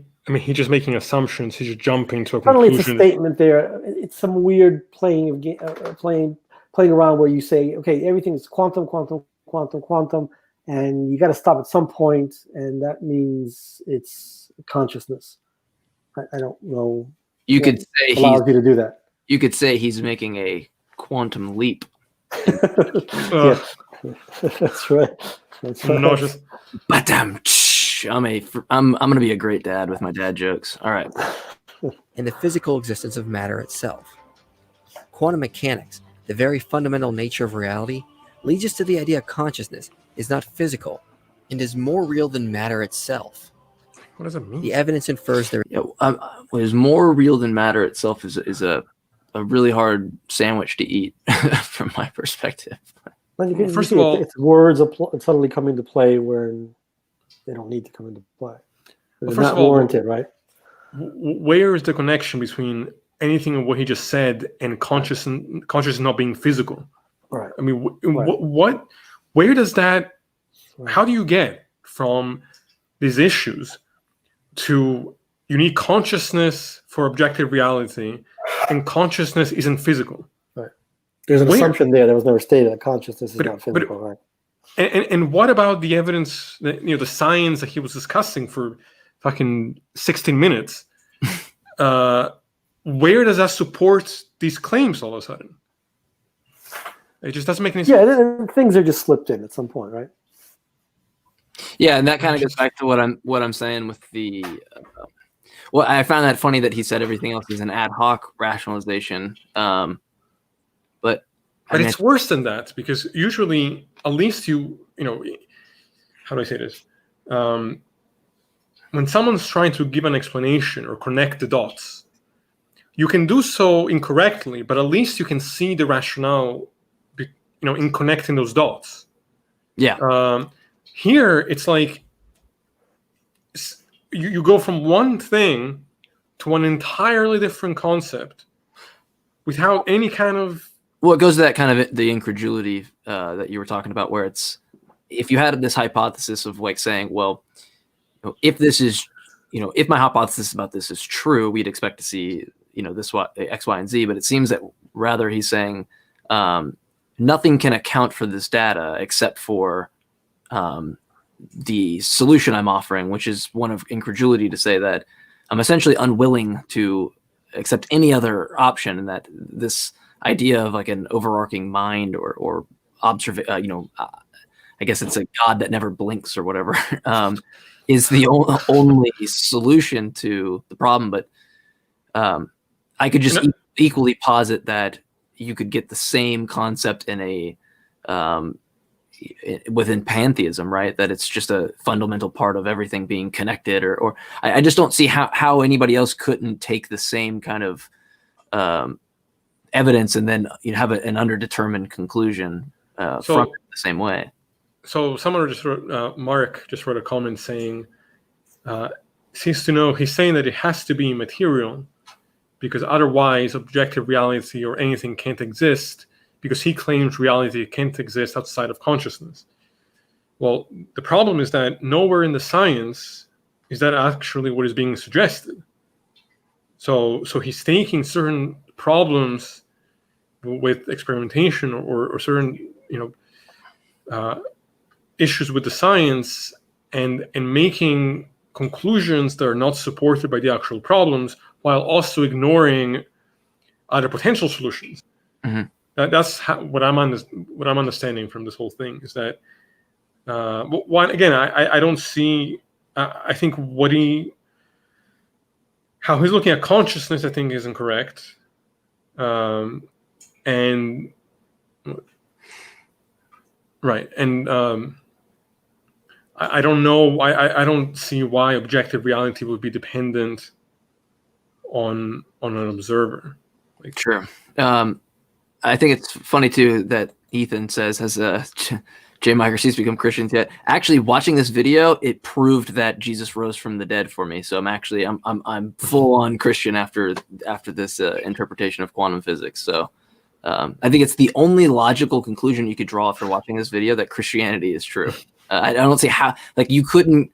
just making assumptions. He's just jumping to a Finally, conclusion. it's a statement there. It's some weird playing around where you say, okay, everything is quantum, and you got to stop at some point, and that means it's consciousness. I don't know. You could say allows you to do that. You could say he's making a quantum leap. Yeah. That's right. No, just But I'm gonna be a great dad with my dad jokes. All right. and the physical existence of matter itself. Quantum mechanics, the very fundamental nature of reality, leads us to the idea consciousness is not physical and is more real than matter itself. what does it mean? The evidence infers there What is more real than matter itself is a really hard sandwich to eat from my perspective. First of all, it's words suddenly come into play where they don't need to come into play. They're not warranted, right? Where is the connection between anything of what he just said and consciousness not being physical? Right. I mean, what? Where does that? How do you get from these issues to you need consciousness for objective reality, and consciousness isn't physical. Right. There's an assumption there that was never stated that consciousness is But- not physical, right? And what about the evidence that, the science that he was discussing for fucking 16 minutes? Where does that support these claims all of a sudden? It just doesn't make any sense. Yeah, things are just slipped in at some point, right? Yeah, and that kind of goes back to what I'm saying with the. Well, I found that funny that he said everything else is an ad hoc rationalization, but it's worse than that, because usually, at least how do I say this? When someone's trying to give an explanation or connect the dots, you can do so incorrectly, but at least you can see the rationale, in connecting those dots. Yeah. Here, it's like you go from one thing to an entirely different concept without any kind of. Well, it goes to that kind of the incredulity that you were talking about, where it's if you had this hypothesis of like saying, well, if this is, if my hypothesis about this is true, we'd expect to see, this X, Y, and Z. But it seems that rather he's saying nothing can account for this data except for the solution I'm offering, which is one of incredulity, to say that I'm essentially unwilling to accept any other option, and that this idea of like an overarching mind or observation, I guess it's a God that never blinks or whatever, is the only solution to the problem. But I could just equally posit that you could get the same concept in a within pantheism, right? That it's just a fundamental part of everything being connected, or I just don't see how anybody else couldn't take the same kind of evidence and then have an underdetermined conclusion from it the same way. So someone just wrote, Mark just wrote a comment saying, seems to know, he's saying that it has to be material because otherwise objective reality or anything can't exist, because he claims reality can't exist outside of consciousness. Well, the problem is that nowhere in the science is that actually what is being suggested. So he's taking certain problems with experimentation or certain issues with the science and making conclusions that are not supported by the actual problems, while also ignoring other potential solutions. Mm-hmm. That's what I'm understanding from this whole thing is that one, again, I don't see. I think how he's looking at consciousness, I think, is incorrect, and right, and I don't know. I don't see why objective reality would be dependent on an observer. Sure. I think it's funny too that Ethan says, has J. Michael C's become Christians yet? Actually, watching this video, it proved that Jesus rose from the dead for me. So I'm full on Christian after this interpretation of quantum physics. So I think it's the only logical conclusion you could draw after watching this video, that Christianity is true. I don't see how, like, you couldn't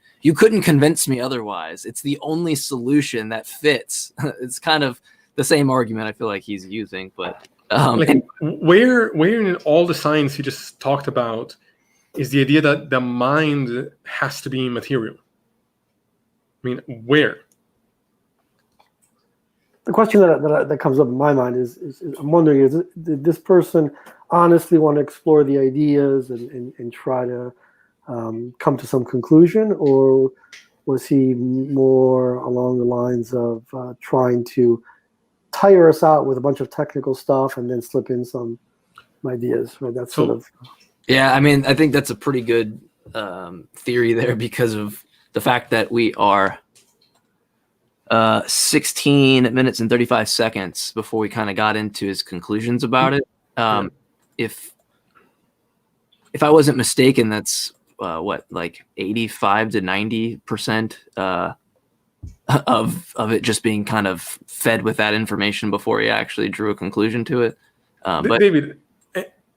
convince me otherwise. It's the only solution that fits. It's kind of the same argument I feel like he's using, but where in all the science he just talked about is the idea that the mind has to be immaterial? I mean, where? The question that comes up in my mind is I'm wondering, did this person honestly want to explore the ideas and try to come to some conclusion, or was he more along the lines of trying to tire us out with a bunch of technical stuff and then slip in some ideas? Right? That's sort of. Yeah, I mean, I think that's a pretty good theory there, because of the fact that we are 16 minutes and 35 seconds before we kind of got into his conclusions about it. If I wasn't mistaken, that's like 85 to 90% of it just being kind of fed with that information before he actually drew a conclusion to it. But David,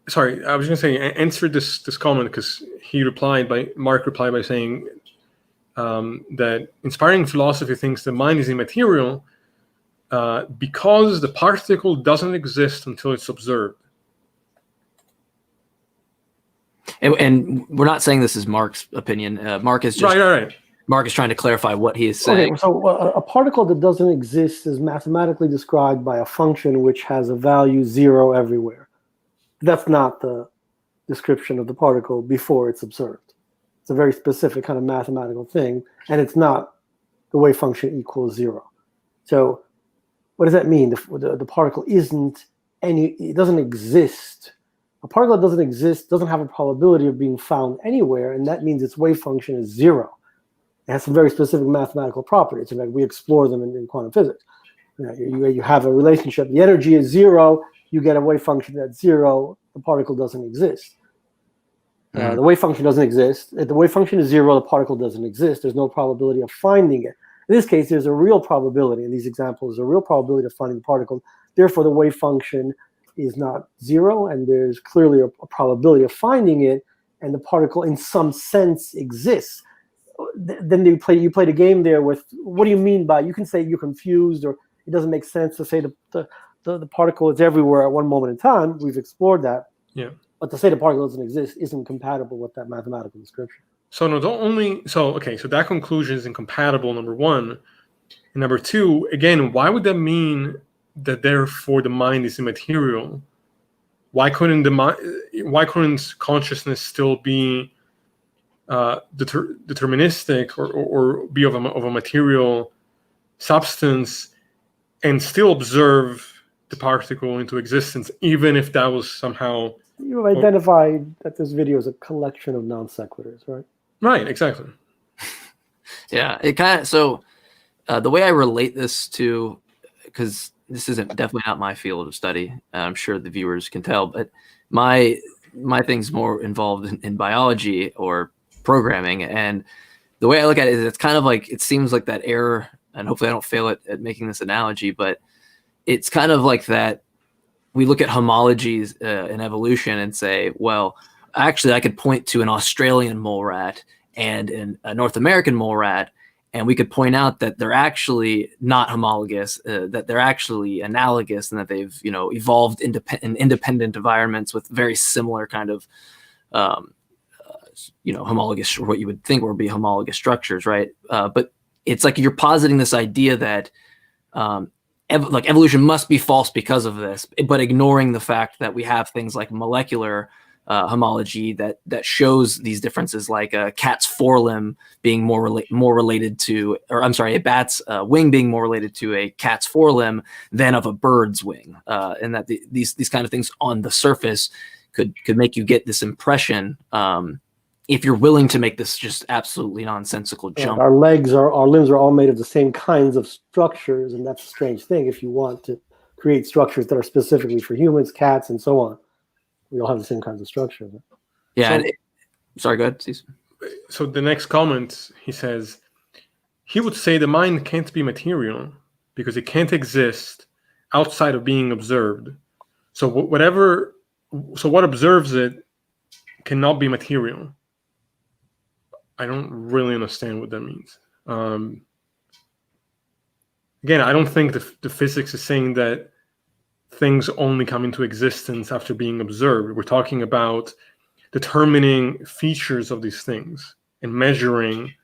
sorry, I was going to say, answer this comment, because Mark replied by saying, that inspiring philosophy thinks the mind is immaterial because the particle doesn't exist until it's observed. And we're not saying this is Mark's opinion. Mark is just Right. Mark is trying to clarify what he is saying. Okay, so a particle that doesn't exist is mathematically described by a function which has a value 0 everywhere. That's not the description of the particle before it's observed. It's a very specific kind of mathematical thing, and it's not the wave function equals 0. So what does that mean? The particle it doesn't exist. A particle that doesn't exist doesn't have a probability of being found anywhere, and that means its wave function is 0. It has some very specific mathematical properties. In fact, we explore them in quantum physics. You have a relationship. The energy is 0. You get a wave function that's 0. The particle doesn't exist. The wave function doesn't exist. If the wave function is 0, the particle doesn't exist. There's no probability of finding it. In this case, there's a real probability. In these examples, there's a real probability of finding the particle. Therefore, the wave function is not 0, and there's clearly a probability of finding it, and the particle in some sense exists. Then you play the game there with, what do you mean by, you can say you're confused, or it doesn't make sense to say the particle is everywhere at one moment in time. We've explored that. Yeah. But to say the particle doesn't exist isn't compatible with that mathematical description. So that conclusion is incompatible, number one. And number two, again, why would that mean that therefore the mind is immaterial? Why couldn't consciousness still be deterministic or be of a material substance and still observe the particle into existence, even if that was somehow... You've identified that this video is a collection of non sequiturs, right? Right, exactly. Yeah, it kind of, so the way I relate this to, because this isn't definitely not my field of study, I'm sure the viewers can tell, but my thing's more involved in biology or programming, and the way I look at it is it's kind of like, it seems like that error, and hopefully I don't fail at making this analogy, but it's kind of like that we look at homologies in evolution and say, well, actually I could point to an Australian mole rat and a North American mole rat, and we could point out that they're actually not homologous, that they're actually analogous, and that they've evolved in independent environments with very similar kind of homologous, or what you would think would be homologous structures, right? But it's like you're positing this idea that evolution must be false because of this, but ignoring the fact that we have things like molecular homology that shows these differences, like a cat's forelimb being more related to, or I'm sorry, a bat's wing being more related to a cat's forelimb than of a bird's wing, and that these kind of things on the surface could make you get this impression. If you're willing to make this just absolutely nonsensical jump. Our limbs are all made of the same kinds of structures, and that's a strange thing. If you want to create structures that are specifically for humans, cats, and so on, we all have the same kinds of structures. Yeah. Sorry, go ahead, Steve. So the next comment, he says, he would say the mind can't be material because it can't exist outside of being observed. So what observes it cannot be material. I don't really understand what that means. Again, I don't think the physics is saying that things only come into existence after being observed. We're talking about determining features of these things and measuring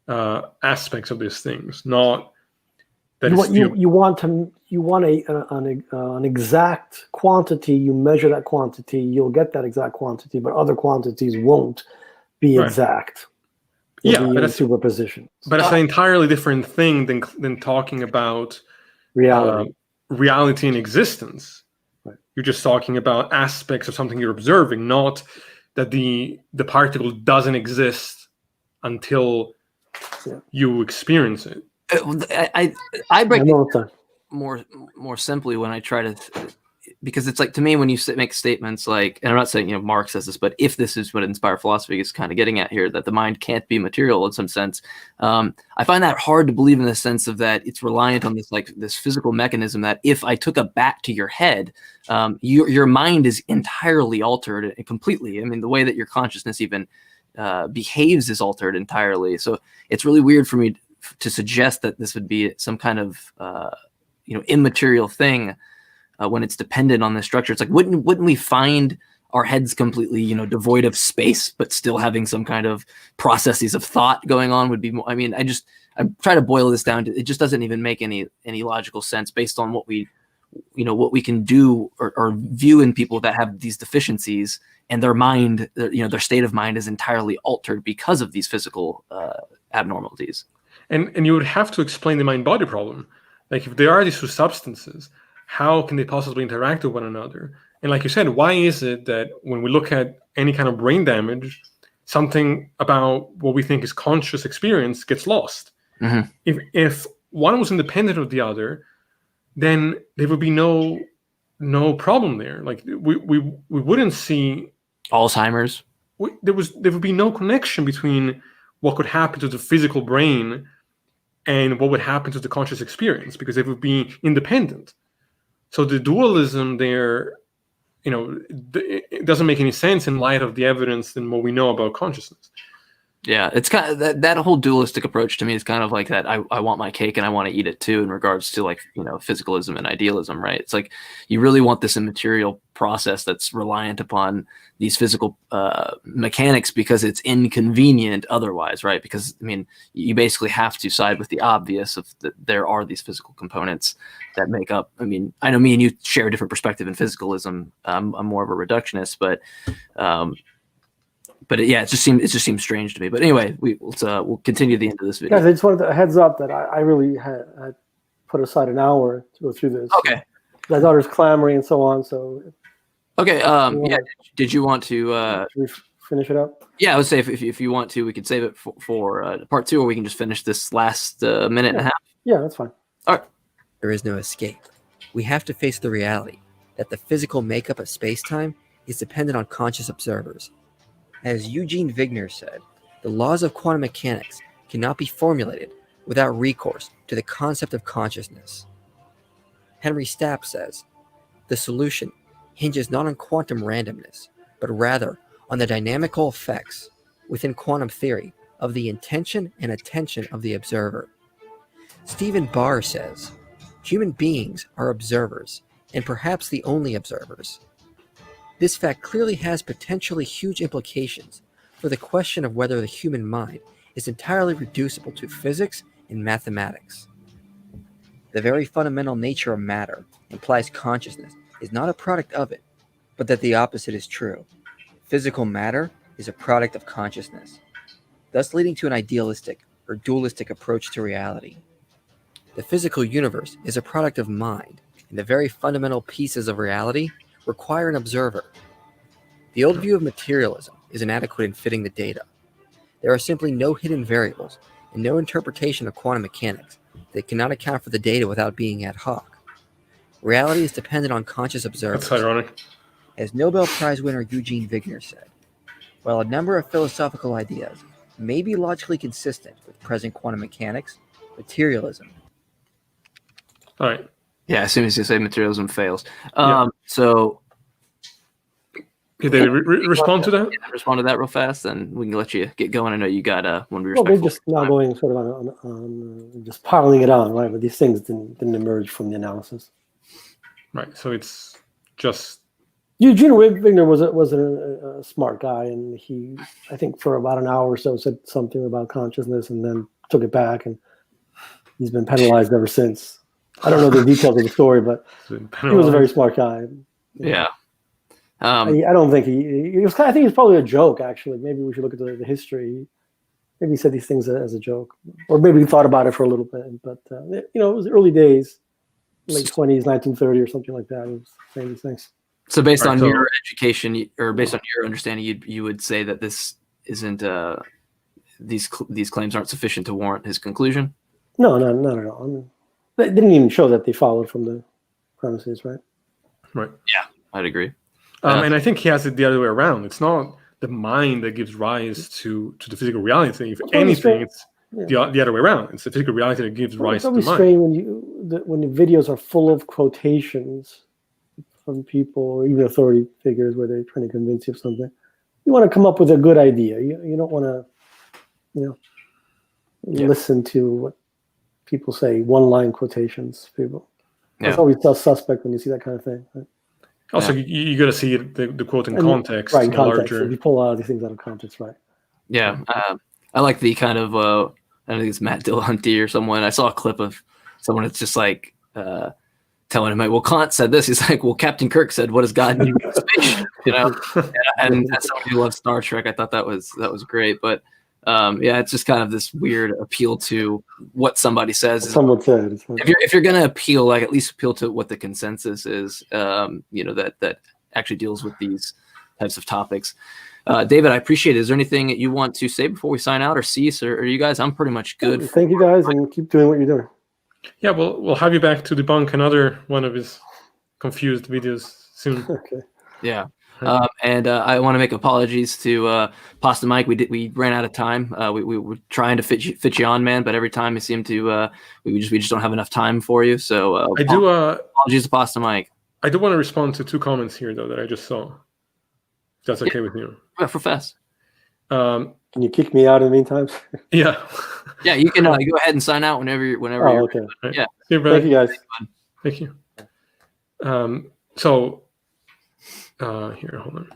aspects of these things, not that you want an exact quantity. You measure that quantity, you'll get that exact quantity, but other quantities won't be exact. Yeah, but that's superposition. But it's an entirely different thing than talking about reality and existence. Right. You're just talking about aspects of something you're observing, not that the particle doesn't exist until you experience it. I break it more simply when I try to, because it's like, to me, when you make statements like, and I'm not saying Marx says this, but if this is what inspired philosophy is kind of getting at here, that the mind can't be material in some sense, I find that hard to believe in the sense of that it's reliant on this physical mechanism that if I took a bat to your head, your mind is entirely altered completely. I mean, the way that your consciousness even behaves is altered entirely. So it's really weird for me to suggest that this would be some kind of immaterial thing when it's dependent on the structure. It's like wouldn't we find our heads completely devoid of space, but still having some kind of processes of thought going on would be more. I mean, I try to boil this down to it just doesn't even make any logical sense based on what we can do or view in people that have these deficiencies, and their mind, their state of mind is entirely altered because of these physical abnormalities. And you would have to explain the mind-body problem. Like, if there are these two substances, how can they possibly interact with one another? And like you said, why is it that when we look at any kind of brain damage, something about what we think is conscious experience gets lost? Mm-hmm. If one was independent of the other, then there would be no problem there. Like we wouldn't see Alzheimer's. There would be no connection between what could happen to the physical brain and what would happen to the conscious experience, because they would be independent. So the dualism there, it doesn't make any sense in light of the evidence and what we know about consciousness. Yeah, it's kind of that whole dualistic approach to me is kind of like that. I want my cake and I want to eat it too, in regards to physicalism and idealism, right? It's like you really want this immaterial process that's reliant upon these physical mechanics because it's inconvenient otherwise, right? Because I mean, you basically have to side with the obvious of that there are these physical components that make up. I mean, I know me and you share a different perspective in physicalism. I'm more of a reductionist, but it just seems strange to me. But anyway, we'll continue the end of this video. Guys, I just wanted a heads up that I really had put aside an hour to go through this. Okay. My daughter's clamoring and so on. So. Okay. Did you want to? Should we finish it up? Yeah, I would say if you want to, we could save it for part 2, or we can just finish this last minute and a half. Yeah, that's fine. All right. There is no escape. We have to face the reality that the physical makeup of space-time is dependent on conscious observers. As Eugene Wigner said, the laws of quantum mechanics cannot be formulated without recourse to the concept of consciousness. Henry Stapp says, the solution hinges not on quantum randomness, but rather on the dynamical effects within quantum theory of the intention and attention of the observer. Stephen Barr says, human beings are observers, and perhaps the only observers. This fact clearly has potentially huge implications for the question of whether the human mind is entirely reducible to physics and mathematics. The very fundamental nature of matter implies consciousness is not a product of it, but that the opposite is true. Physical matter is a product of consciousness, thus leading to an idealistic or dualistic approach to reality. The physical universe is a product of mind, and the very fundamental pieces of reality require an observer. The old view of materialism is inadequate in fitting the data. There are simply no hidden variables and no interpretation of quantum mechanics that cannot account for the data without being ad hoc. Reality is dependent on conscious observers. That's ironic. As Nobel Prize winner Eugene Wigner said, while a number of philosophical ideas may be logically consistent with present quantum mechanics, materialism. All right. Yeah, as soon as you say materialism fails. So Did they respond to that? Yeah, respond to that real fast, and we can let you get going. I know you got one. Well, they're just now going sort of on just piling it on, right? But these things didn't emerge from the analysis. Right. So it's just Eugene Wigner was a smart guy, and he, I think, for about an hour or so said something about consciousness, and then took it back, and he's been penalized ever since. I don't know the details of the story, but he was a very smart guy. Yeah. I don't think he was. I think it's probably a joke. Actually, maybe we should look at the history. Maybe he said these things as a joke, or maybe he thought about it for a little bit. But it was early days, late 20s, 1930 or something like that. He was saying these things. So based on your education, or based on your understanding, you would say that this isn't these claims aren't sufficient to warrant his conclusion? No, not at all. I mean, they didn't even show that they followed from the premises, right? Right. Yeah, I'd agree. And I think he has it the other way around. It's not the mind that gives rise to the physical reality. If anything, it's the other way around. It's the physical reality that gives rise to the mind. It's always strange when the videos are full of quotations from people, even authority figures, where they're trying to convince you of something. want to come up with a good idea. You don't want to, listen to what people say, one-line quotations. People. It's always suspect when you see that kind of thing. Right? Also, you got to see the quote in context. Right, in context. Larger... If you pull out these things out of context, right? Yeah. I like the kind of, I think it's Matt Dillahunty or someone. I saw a clip of someone that's just like telling him, like, well, Kant said this. He's like, well, Captain Kirk said, what does God need in space? And as someone who loves Star Trek, I thought that was great. But it's just kind of this weird appeal to what somebody says. Someone said. If you're going to appeal, like at least appeal to what the consensus is, that actually deals with these types of topics. David, I appreciate it. Is there anything that you want to say before we sign out or cease, or you guys? I'm pretty much good. Thank you guys, and keep doing what you're doing. Yeah, we'll have you back to debunk another one of his confused videos soon. Okay. Yeah. And I want to make apologies to Pasta Mike. We ran out of time. We were trying to fit you on, man, but every time it seemed to we just don't have enough time for you. So apologies to Pasta Mike. I do want to respond to two comments here though that I just saw. If that's okay with you. Yeah, profess. Can you kick me out in the meantime? Yeah. Yeah, you can go ahead and sign out whenever you're. Okay. Right. Yeah. Thank you guys. Thank you. Here, hold on.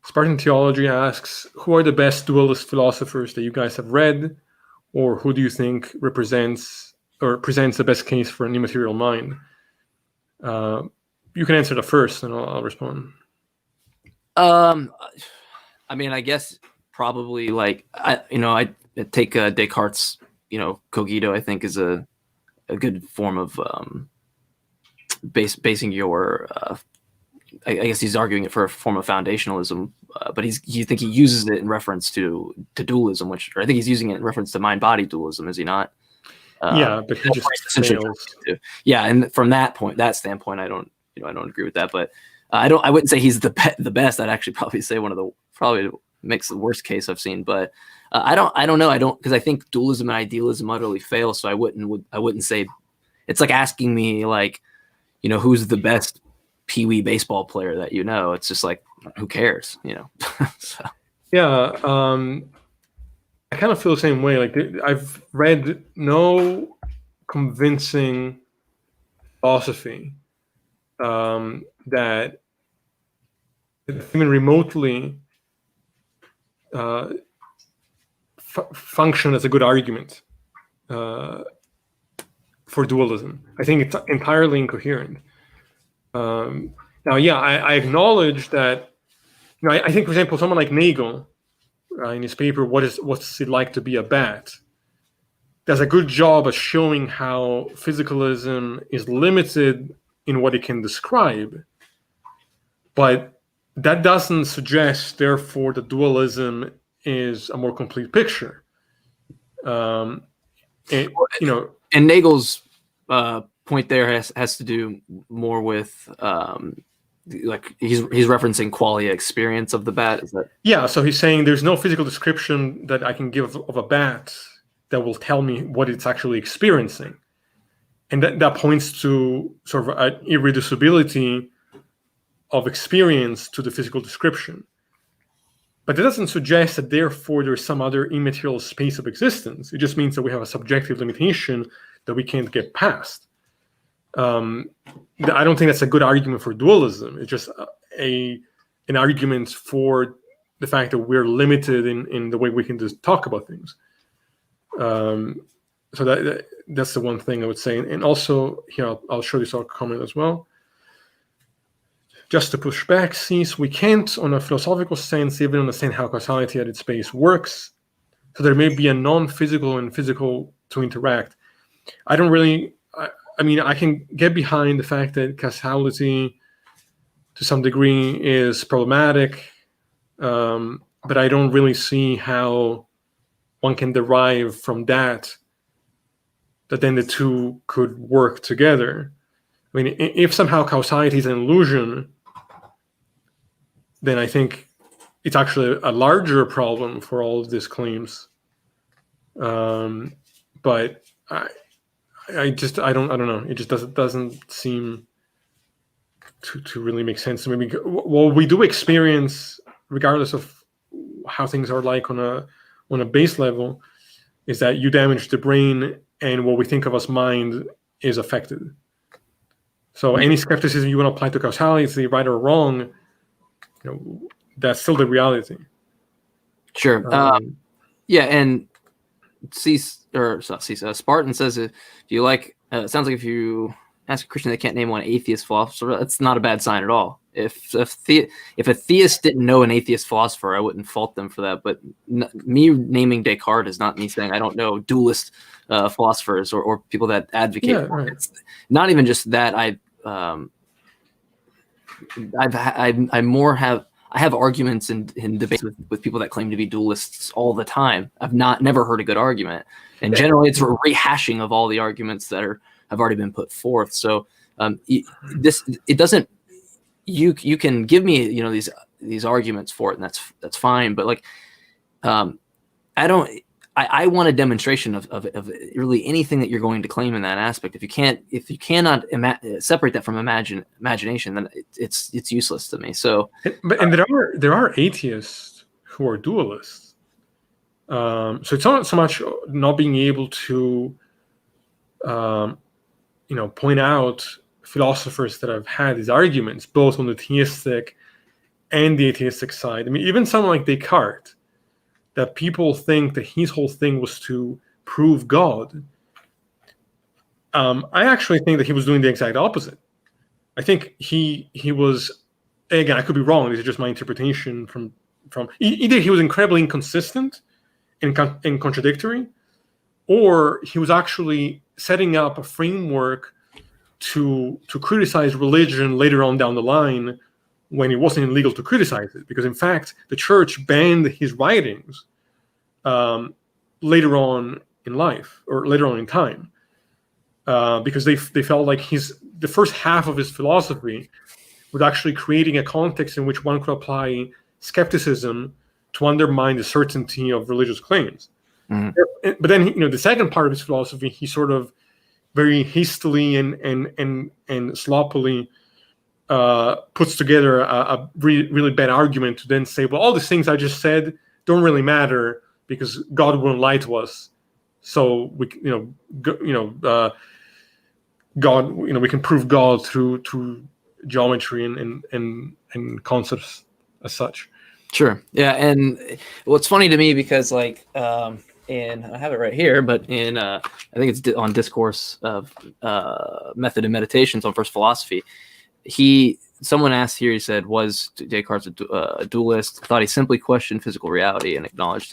Spartan Theology asks, who are the best dualist philosophers that you guys have read, or who do you think represents or presents the best case for an immaterial mind? You can answer the first, and I'll respond. I mean, I guess probably like I take Descartes' cogito. I think is a good form of basing your. I guess he's arguing it for a form of foundationalism, but you think he uses it in reference to dualism, or I think he's using it in reference to mind-body dualism, is he not? Yeah, but he just fails. Yeah, and from that standpoint, I don't agree with that, but I wouldn't say he's the best. I'd actually probably say probably makes the worst case I've seen, but I don't know, because I think dualism and idealism utterly fail. So I wouldn't say. It's like asking me like, who's the best Pee-wee baseball player that It's just like, who cares, So. Yeah, I kind of feel the same way. Like I've read no convincing philosophy that even remotely function as a good argument for dualism. I think it's entirely incoherent. Now, yeah, I acknowledge that. I think, for example, someone like Nagel, in his paper, "What's it like to be a bat?" does a good job of showing how physicalism is limited in what it can describe, but that doesn't suggest, therefore, that dualism is a more complete picture. And Nagel's point there has to do more with like he's referencing qualia experience of the bat. Is that? Yeah, so he's saying there's no physical description that I can give of a bat that will tell me what it's actually experiencing, and that points to sort of an irreducibility of experience to the physical description. But that doesn't suggest that therefore there's some other immaterial space of existence. It just means that we have a subjective limitation that we can't get past. I don't think that's a good argument for dualism. It's just an argument for the fact that we're limited in the way we can just talk about things. So that's the one thing I would say. And also, here, I'll show this comment as well. Just to push back, since we can't, on a philosophical sense, even understand how causality at its base works, so there may be a non-physical and physical to interact. I don't really, I mean, I can get behind the fact that causality, to some degree, is problematic, but I don't really see how one can derive from that then the two could work together. I mean, if somehow causality is an illusion, then I think it's actually a larger problem for all of these claims. But I don't know. It just doesn't seem to really make sense to me. Well, we do experience regardless of how things are like on a base level, is that you damage the brain, and what we think of as mind is affected. So any skepticism you want to apply to causality, right or wrong, that's still the reality. Sure. Yeah, and Spartan says, if you like, it sounds like if you ask a Christian, they can't name one atheist philosopher. That's not a bad sign at all. If a theist didn't know an atheist philosopher, I wouldn't fault them for that. But me naming Descartes is not me saying I don't know dualist philosophers or people that advocate. Yeah, right. It's not even just that. I have arguments in debates with people that claim to be dualists all the time. I've never heard a good argument, and generally it's a rehashing of all the arguments that have already been put forth. So it doesn't. You can give me these arguments for it, and that's fine. But like, I want a demonstration of really anything that you're going to claim in that aspect. If you cannot separate that from imagination, then it's useless to me. So, and there are atheists who are dualists. So it's not so much not being able to, point out philosophers that have had these arguments, both on the theistic and the atheistic side. I mean, even someone like Descartes, that people think that his whole thing was to prove God. I actually think that he was doing the exact opposite. I think he was, again, I could be wrong. This is just my interpretation from either he was incredibly inconsistent and contradictory, or he was actually setting up a framework to criticize religion later on down the line when it wasn't illegal to criticize it. Because in fact, the church banned his writings later on in life, or later on in time, because they felt like the first half of his philosophy was actually creating a context in which one could apply skepticism to undermine the certainty of religious claims. Mm-hmm. But then, the second part of his philosophy, he sort of very hastily and sloppily puts together a really bad argument to then say, well, all these things I just said don't really matter because God won't lie to us. So we, God, we can prove God through geometry and concepts as such. Sure. Yeah. And what's funny to me, because like, and I have it right here, but I think it's on Discourse of Method and Meditations on First Philosophy. Someone asked here, he said, was Descartes a dualist? Thought he simply questioned physical reality and acknowledged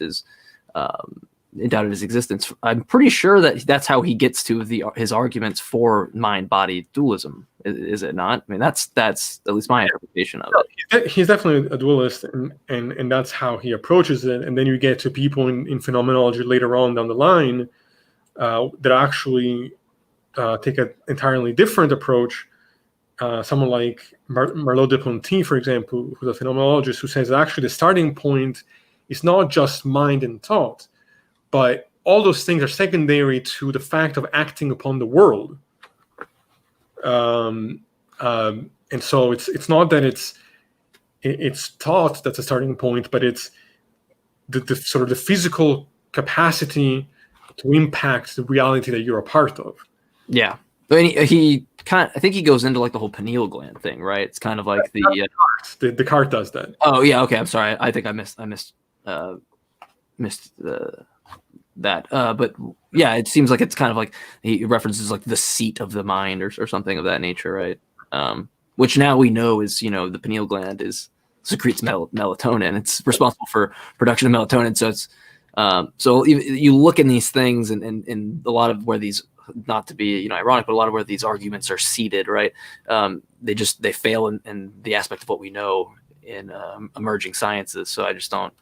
doubted his existence. I'm pretty sure that's how he gets to his arguments for mind-body dualism. Is it not? I mean, that's at least my interpretation of it. He's definitely a dualist, and that's how he approaches it. And then you get to people in phenomenology later on down the line that actually take an entirely different approach. Someone like Merleau-Ponty, for example, who's a phenomenologist, who says that actually the starting point is not just mind and thought, but all those things are secondary to the fact of acting upon the world. And so it's not that it's thought that's a starting point, but it's the sort of the physical capacity to impact the reality that you're a part of. Yeah, but he I think he goes into like the whole pineal gland thing, right? It's kind of like the Descartes does that. Oh yeah, okay. I'm sorry. I think I missed that. But yeah, it seems like it's kind of like he references like the seat of the mind or something of that nature, right? Which now we know is, the pineal gland secretes melatonin. It's responsible for production of melatonin. So it's so you look in these things and a lot of where these, not to be ironic, but a lot of where these arguments are seated, right? They fail in the aspect of what we know in emerging sciences. So I just don't.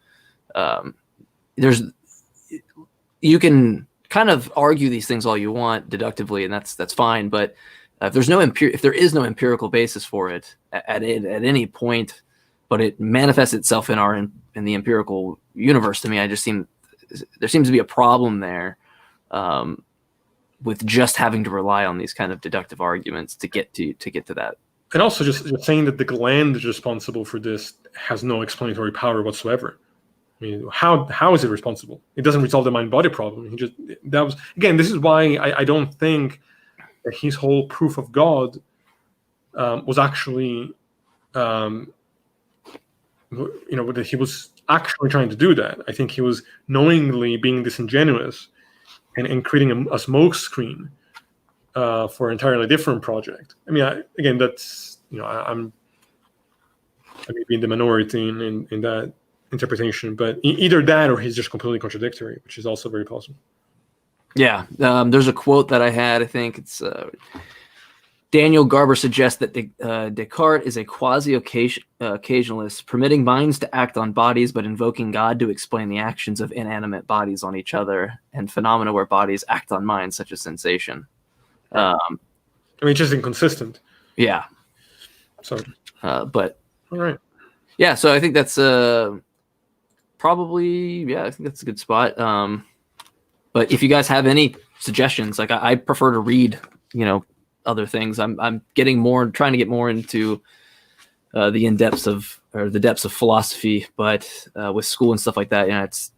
You can kind of argue these things all you want deductively, and that's fine. But if there is no empirical basis for it at any point, but it manifests itself in the empirical universe, to me, there seems to be a problem there with just having to rely on these kind of deductive arguments to get to that And also just saying that the gland is responsible for this has no explanatory power whatsoever. I mean, how is it responsible? It doesn't resolve the mind-body problem. This is why I don't think that his whole proof of God was actually, that he was actually trying to do that. I think he was knowingly being disingenuous and creating a smokescreen for an entirely different project. I mean, that's, I'm maybe in the minority in that interpretation, but either that or he's just completely contradictory, which is also very possible. Yeah, there's a quote that I had. I think it's Daniel Garber suggests that Descartes is a quasi-occasionalist, permitting minds to act on bodies, but invoking God to explain the actions of inanimate bodies on each other and phenomena where bodies act on minds, such as sensation. Just inconsistent. Yeah. So, but all right. Yeah, so I think that's probably, I think that's a good spot. But if you guys have any suggestions, like I prefer to read, other things. I'm trying to get more into the depths of philosophy, but with school and stuff like that, it's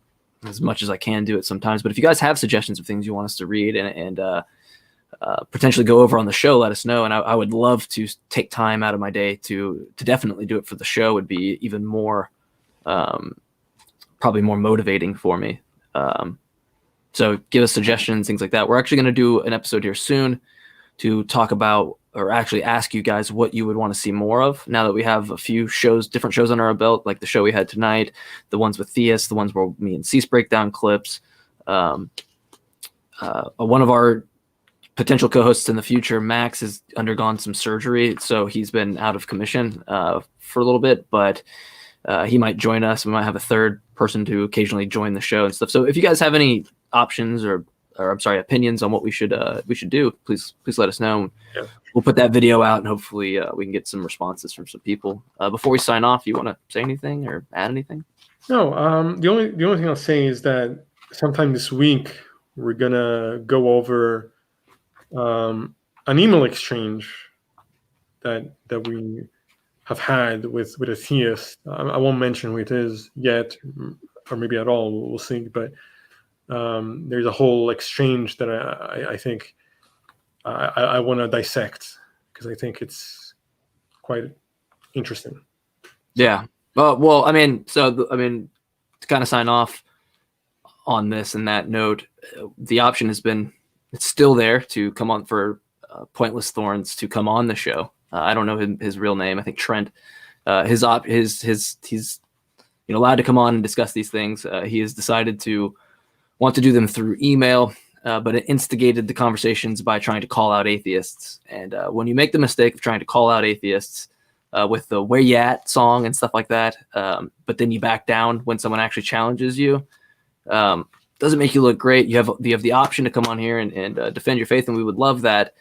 as much as I can do it sometimes. But if you guys have suggestions of things you want us to read and potentially go over on the show, let us know. And I would love to take time out of my day to definitely do it for the show. Would be even more, probably more motivating for me. So give us suggestions, things like that. We're actually going to do an episode here soon to talk about, or actually ask you guys what you would want to see more of now that we have a few different shows under our belt, like the show we had tonight, the ones with theists, the ones where me and Cease break down clips. One of our potential co-hosts in the future, Max, has undergone some surgery, so he's been out of commission for a little bit, but he might join us. We might have a third person to occasionally join the show and stuff. So if you guys have any options or opinions on what we should do, please let us know. Yeah. We'll put that video out and hopefully we can get some responses from some people. Before we sign off, you want to say anything or add anything? No, the only thing I'll say is that sometime this week we're gonna go over an email exchange that we have had with a theist. I won't mention who it is yet, or maybe at all. We'll see. But there's a whole exchange that I think I want to dissect because I think it's quite interesting. Yeah. Well, to kind of sign off on this and that note, the option it's still there to come on for Pointless Thorns to come on the show. I don't know his real name. I think Trent. He's allowed to come on and discuss these things. He has decided to want to do them through email, but it instigated the conversations by trying to call out atheists. And when you make the mistake of trying to call out atheists with the "Where You At" song and stuff like that, but then you back down when someone actually challenges you, doesn't make you look great. You have the option to come on here and defend your faith, and we would love that.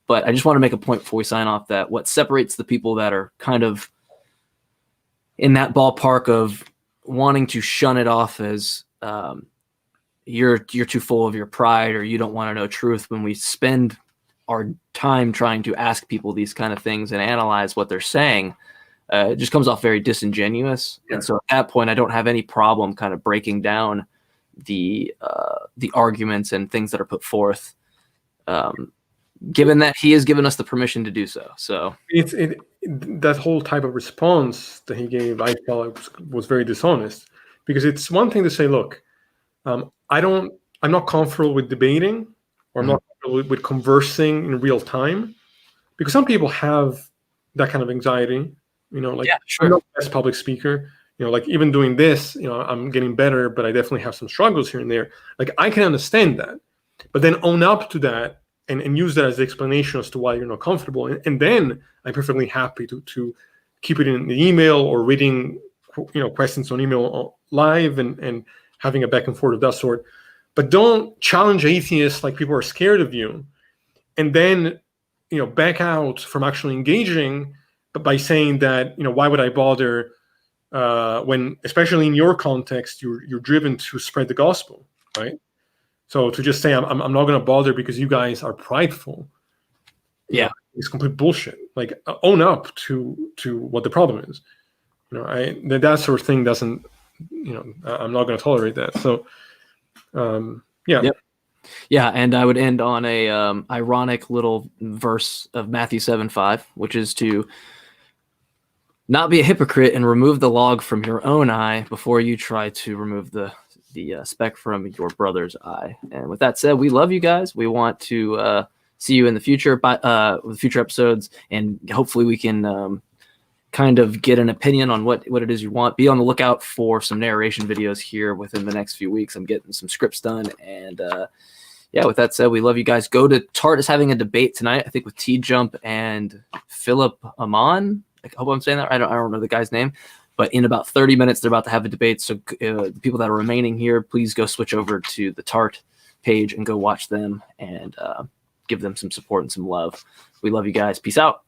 But I just want to make a point before we sign off that what separates the people that are kind of in that ballpark of wanting to shun it off as you're too full of your pride or you don't want to know truth, when we spend our time trying to ask people these kind of things and analyze what they're saying, it just comes off very disingenuous. Yeah. And so at that point, I don't have any problem kind of breaking down the arguments and things that are put forth, given that he has given us the permission to do so. So that whole type of response that he gave, I felt was very dishonest, because it's one thing to say, look, I'm not comfortable with debating, or I'm not comfortable with conversing in real time, because some people have that kind of anxiety, yeah, sure. I'm not the best public speaker, like even doing this, I'm getting better, but I definitely have some struggles here and there. Like, I can understand that, but then own up to that and use that as the explanation as to why you're not comfortable. And then I'm perfectly happy to keep it in the email or reading, questions on email live and having a back and forth of that sort. But don't challenge atheists like people are scared of you, and then, back out from actually engaging, but by saying that, why would I bother when, especially in your context, you're driven to spread the gospel, right? So to just say I'm not going to bother because you guys are prideful, yeah, is complete bullshit. Like, own up to what the problem is. You know, that sort of thing doesn't. You know, I'm not going to tolerate that. So, yeah. Yep. Yeah, and I would end on a ironic little verse of Matthew 7:5, which is to not be a hypocrite and remove the log from your own eye before you try to remove the speck from your brother's eye. And with that said, we love you guys. We want to see you in the future, with future episodes, and hopefully we can kind of get an opinion on what it is you want. Be on the lookout for some narration videos here within the next few weeks. I'm getting some scripts done, and yeah, with that said, we love you guys. Go to Tart is having a debate tonight, I think, with T-Jump and Philip Amon. I hope I'm saying that right. I don't know the guy's name, but in about 30 minutes, they're about to have a debate. So the people that are remaining here, please go switch over to the Tart page and go watch them and give them some support and some love. We love you guys. Peace out.